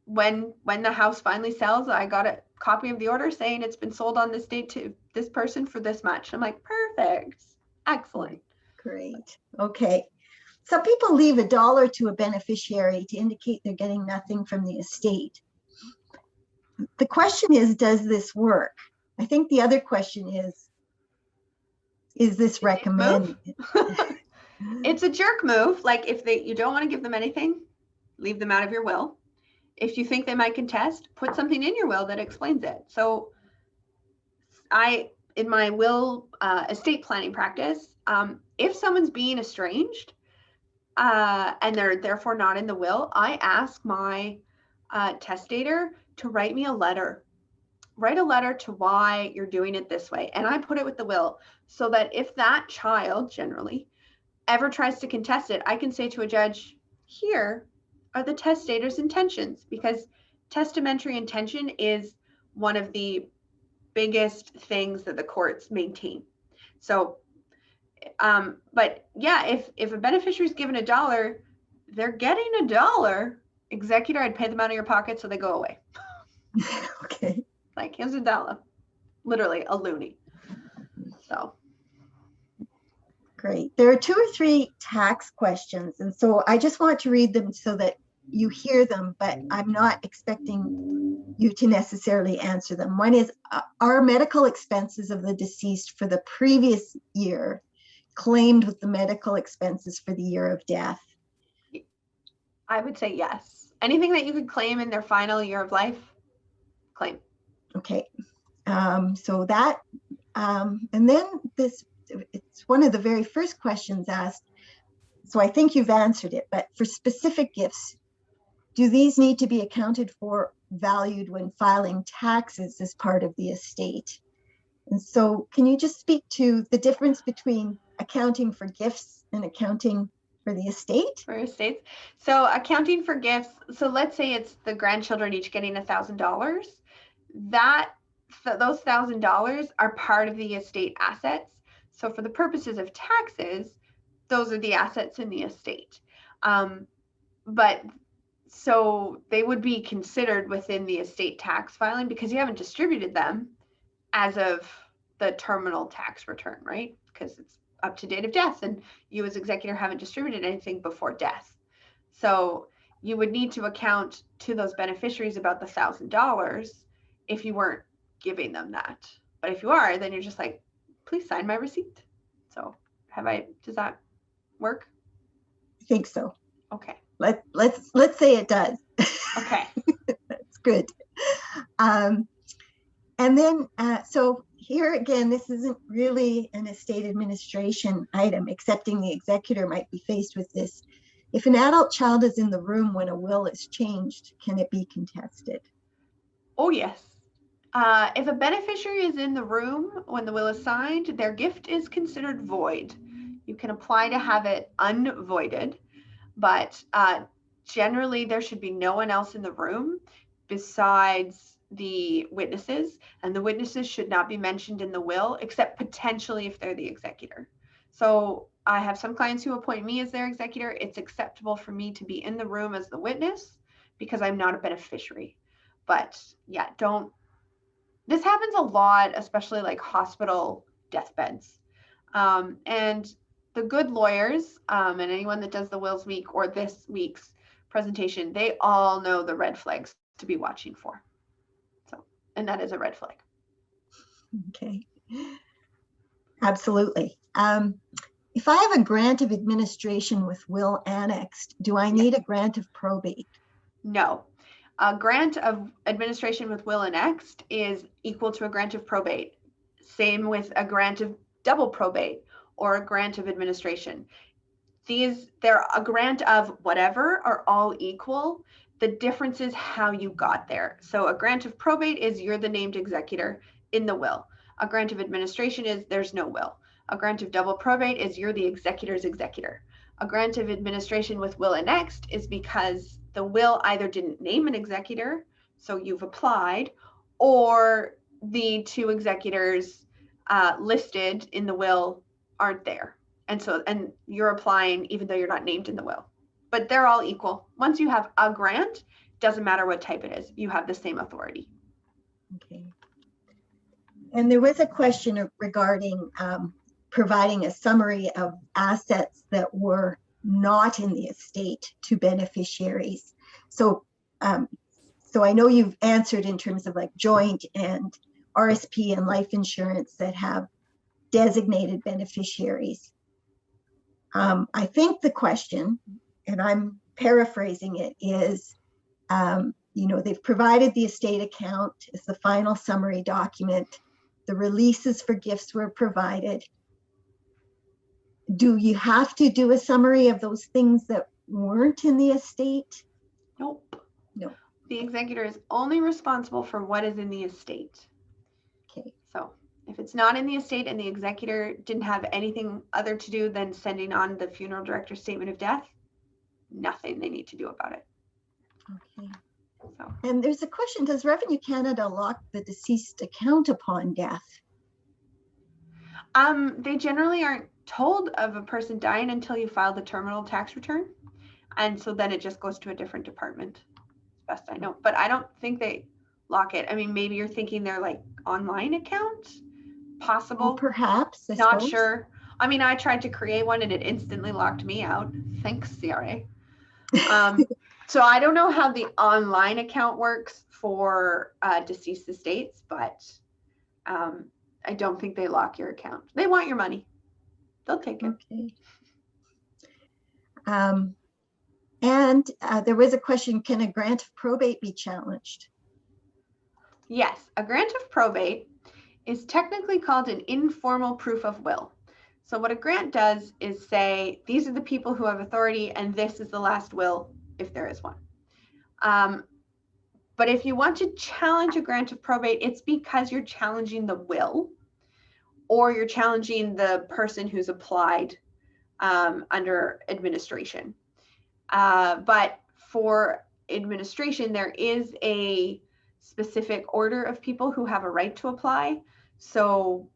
[SPEAKER 2] when the house finally sells, I got a copy of the order saying it's been sold on this date to this person for this much. I'm like, perfect. Excellent.
[SPEAKER 1] Great. Okay. Some people leave $1 to a beneficiary to indicate they're getting nothing from the estate. The question is, does this work? I think the other question is this recommended?
[SPEAKER 2] It's a jerk move. Like if you don't want to give them anything, leave them out of your will. If you think they might contest, put something in your will that explains it. So in my will estate planning practice, if someone's being estranged and they're therefore not in the will, I ask my testator to write me a letter. Write a letter to why you're doing it this way. And I put it with the will so that if that child generally ever tries to contest it, I can say to a judge, here are the testator's intentions, because testamentary intention is one of the biggest things that the courts maintain. So, but yeah, if a beneficiary is given $1, they're getting $1. Executor, I'd pay them out of your pocket so they go away.
[SPEAKER 1] Okay.
[SPEAKER 2] Like, here's $1, literally a loony. So.
[SPEAKER 1] Great. There are 2 or 3 tax questions, and so I just want to read them so that you hear them, but I'm not expecting you to necessarily answer them. One is, are medical expenses of the deceased for the previous year claimed with the medical expenses for the year of death?
[SPEAKER 2] I would say yes. Anything that you could claim in their final year of life, claim.
[SPEAKER 1] Okay. So that, and then it's one of the very first questions asked. So I think you've answered it, but for specific gifts, do these need to be accounted for, valued when filing taxes as part of the estate? And so can you just speak to the difference between accounting for gifts and accounting for the estate?
[SPEAKER 2] For estates. So accounting for gifts, so let's say it's the grandchildren each getting $1,000. Those $1,000 are part of the estate assets. So for the purposes of taxes, those are the assets in the estate. But so they would be considered within the estate tax filing because you haven't distributed them as of the terminal tax return, right? Because it's up to date of death and you as executor haven't distributed anything before death. So you would need to account to those beneficiaries about the $1,000 if you weren't giving them that. But if you are, then you're just like, please sign my receipt. So does that work?
[SPEAKER 1] I think so.
[SPEAKER 2] Okay.
[SPEAKER 1] Let's say it does.
[SPEAKER 2] Okay.
[SPEAKER 1] That's good. And then, so here again, this isn't really an estate administration item, excepting the executor might be faced with this. If an adult child is in the room when a will is changed, can it be contested?
[SPEAKER 2] Oh, yes. If a beneficiary is in the room when the will is signed, their gift is considered void. You can apply to have it unvoided, but generally there should be no one else in the room besides the witnesses, and the witnesses should not be mentioned in the will except potentially if they're the executor. So I have some clients who appoint me as their executor. It's acceptable for me to be in the room as the witness because I'm not a beneficiary. But yeah, this happens a lot, especially like hospital deathbeds. And the good lawyers and anyone that does the Wills Week or this week's presentation, they all know the red flags to be watching for. So, and that is a red flag.
[SPEAKER 1] Okay, absolutely. If I have a grant of administration with will annexed, do I need a grant of probate?
[SPEAKER 2] No. A grant of administration with will annexed is equal to a grant of probate. Same with a grant of double probate or a grant of administration. They're a grant of whatever are all equal. The difference is how you got there. So a grant of probate is you're the named executor in the will. A grant of administration is there's no will. A grant of double probate is you're the executor's executor. A grant of administration with will annexed is because the will either didn't name an executor, so you've applied, or the two executors listed in the will aren't there. And you're applying even though you're not named in the will. But they're all equal. Once you have a grant, doesn't matter what type it is, you have the same authority.
[SPEAKER 1] Okay. And there was a question regarding providing a summary of assets that were not in the estate to beneficiaries. So I know you've answered in terms of like joint and RSP and life insurance that have designated beneficiaries. I think the question, and I'm paraphrasing it, is, they've provided the estate account as the final summary document. The releases for gifts were provided. Do you have to do a summary of those things that weren't in the estate?
[SPEAKER 2] Nope.
[SPEAKER 1] No.
[SPEAKER 2] The executor is only responsible for what is in the estate.
[SPEAKER 1] Okay.
[SPEAKER 2] So if it's not in the estate and the executor didn't have anything other to do than sending on the funeral director's statement of death, nothing they need to do about it.
[SPEAKER 1] Okay.
[SPEAKER 2] So.
[SPEAKER 1] And there's a question, does Revenue Canada lock the deceased account upon death?
[SPEAKER 2] They generally aren't told of a person dying until you file the terminal tax return. And so then it just goes to a different department, as best I know. But I don't think they lock it. I mean, maybe you're thinking they're like online account? Possible.
[SPEAKER 1] Well, perhaps.
[SPEAKER 2] Not sure. I mean, I tried to create one and it instantly locked me out. Thanks, CRA. So I don't know how the online account works for deceased estates, but I don't think they lock your account. They want your money. They'll take it.
[SPEAKER 1] Okay. And there was a question, can a grant of probate be challenged?
[SPEAKER 2] Yes, a grant of probate is technically called an informal proof of will. So what a grant does is say, these are the people who have authority and this is the last will, if there is one. But if you want to challenge a grant of probate, it's because you're challenging the will or you're challenging the person who's applied under administration. But for administration, there is a specific order of people who have a right to apply. So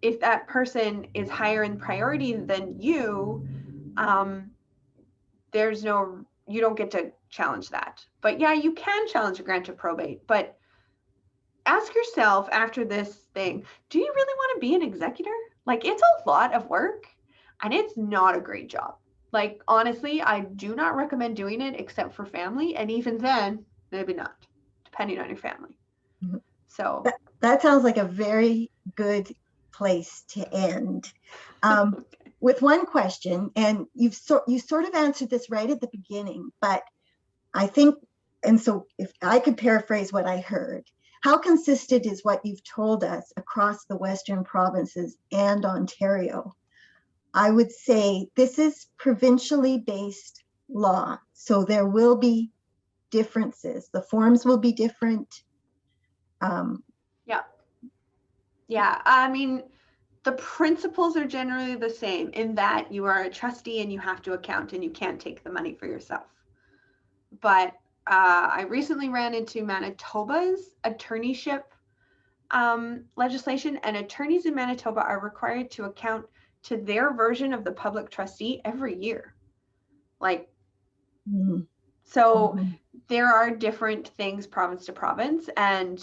[SPEAKER 2] if that person is higher in priority than you, you don't get to challenge that. But yeah, you can challenge a grant of probate, but ask yourself after this thing, do you really want to be an executor? Like, it's a lot of work and it's not a great job. Like, honestly, I do not recommend doing it except for family. And even then, maybe not, depending on your family.
[SPEAKER 1] Mm-hmm.
[SPEAKER 2] So
[SPEAKER 1] that sounds like a very good place to end. With one question, and you sort of answered this right at the beginning, but I think, and so if I could paraphrase what I heard, how consistent is what you've told us across the Western provinces and Ontario? I would say this is provincially based law, so there will be differences. The forms will be different.
[SPEAKER 2] Yeah. I mean, the principles are generally the same in that you are a trustee and you have to account and you can't take the money for yourself. But I recently ran into Manitoba's attorneyship legislation, and attorneys in Manitoba are required to account to their version of the public trustee every year. Like, so there are different things province to province, and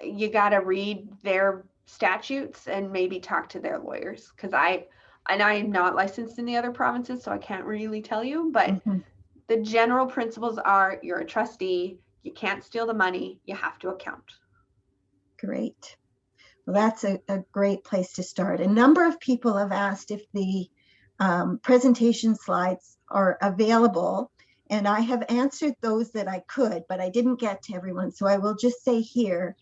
[SPEAKER 2] you got to read their statutes and maybe talk to their lawyers, because I'm not licensed in the other provinces, so I can't really tell you, but the general principles are, you're a trustee, you can't steal the money, you have to account.
[SPEAKER 1] Great. Well, that's a great place to start. A number of people have asked if the presentation slides are available, and I have answered those that I could, but I didn't get to everyone. So I will just say here,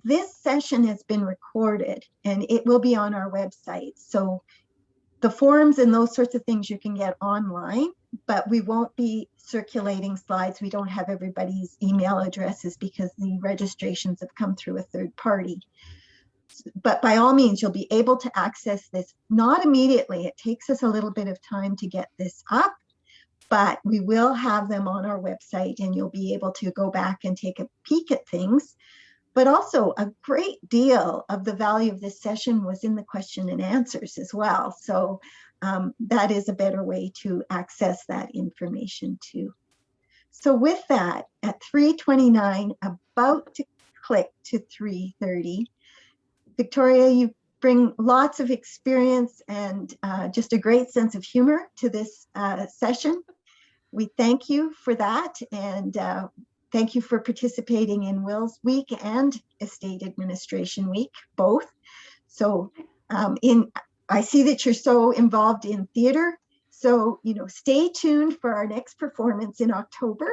[SPEAKER 1] this session has been recorded and it will be on our website. So the forms and those sorts of things you can get online, but we won't be circulating slides. We don't have everybody's email addresses because the registrations have come through a third party. But by all means, you'll be able to access this, not immediately. It takes us a little bit of time to get this up, but we will have them on our website and you'll be able to go back and take a peek at things. But also a great deal of the value of this session was in the question and answers as well. So that is a better way to access that information too. So with that, at 3:29, about to click to 3:30, Victoria, you bring lots of experience and just a great sense of humor to this session. We thank you for that, and thank you for participating in Wills Week and Estate Administration Week, both. So I see that you're so involved in theater. So, stay tuned for our next performance in October,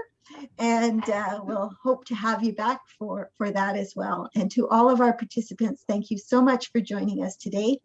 [SPEAKER 1] and we'll hope to have you back for that as well. And to all of our participants, thank you so much for joining us today.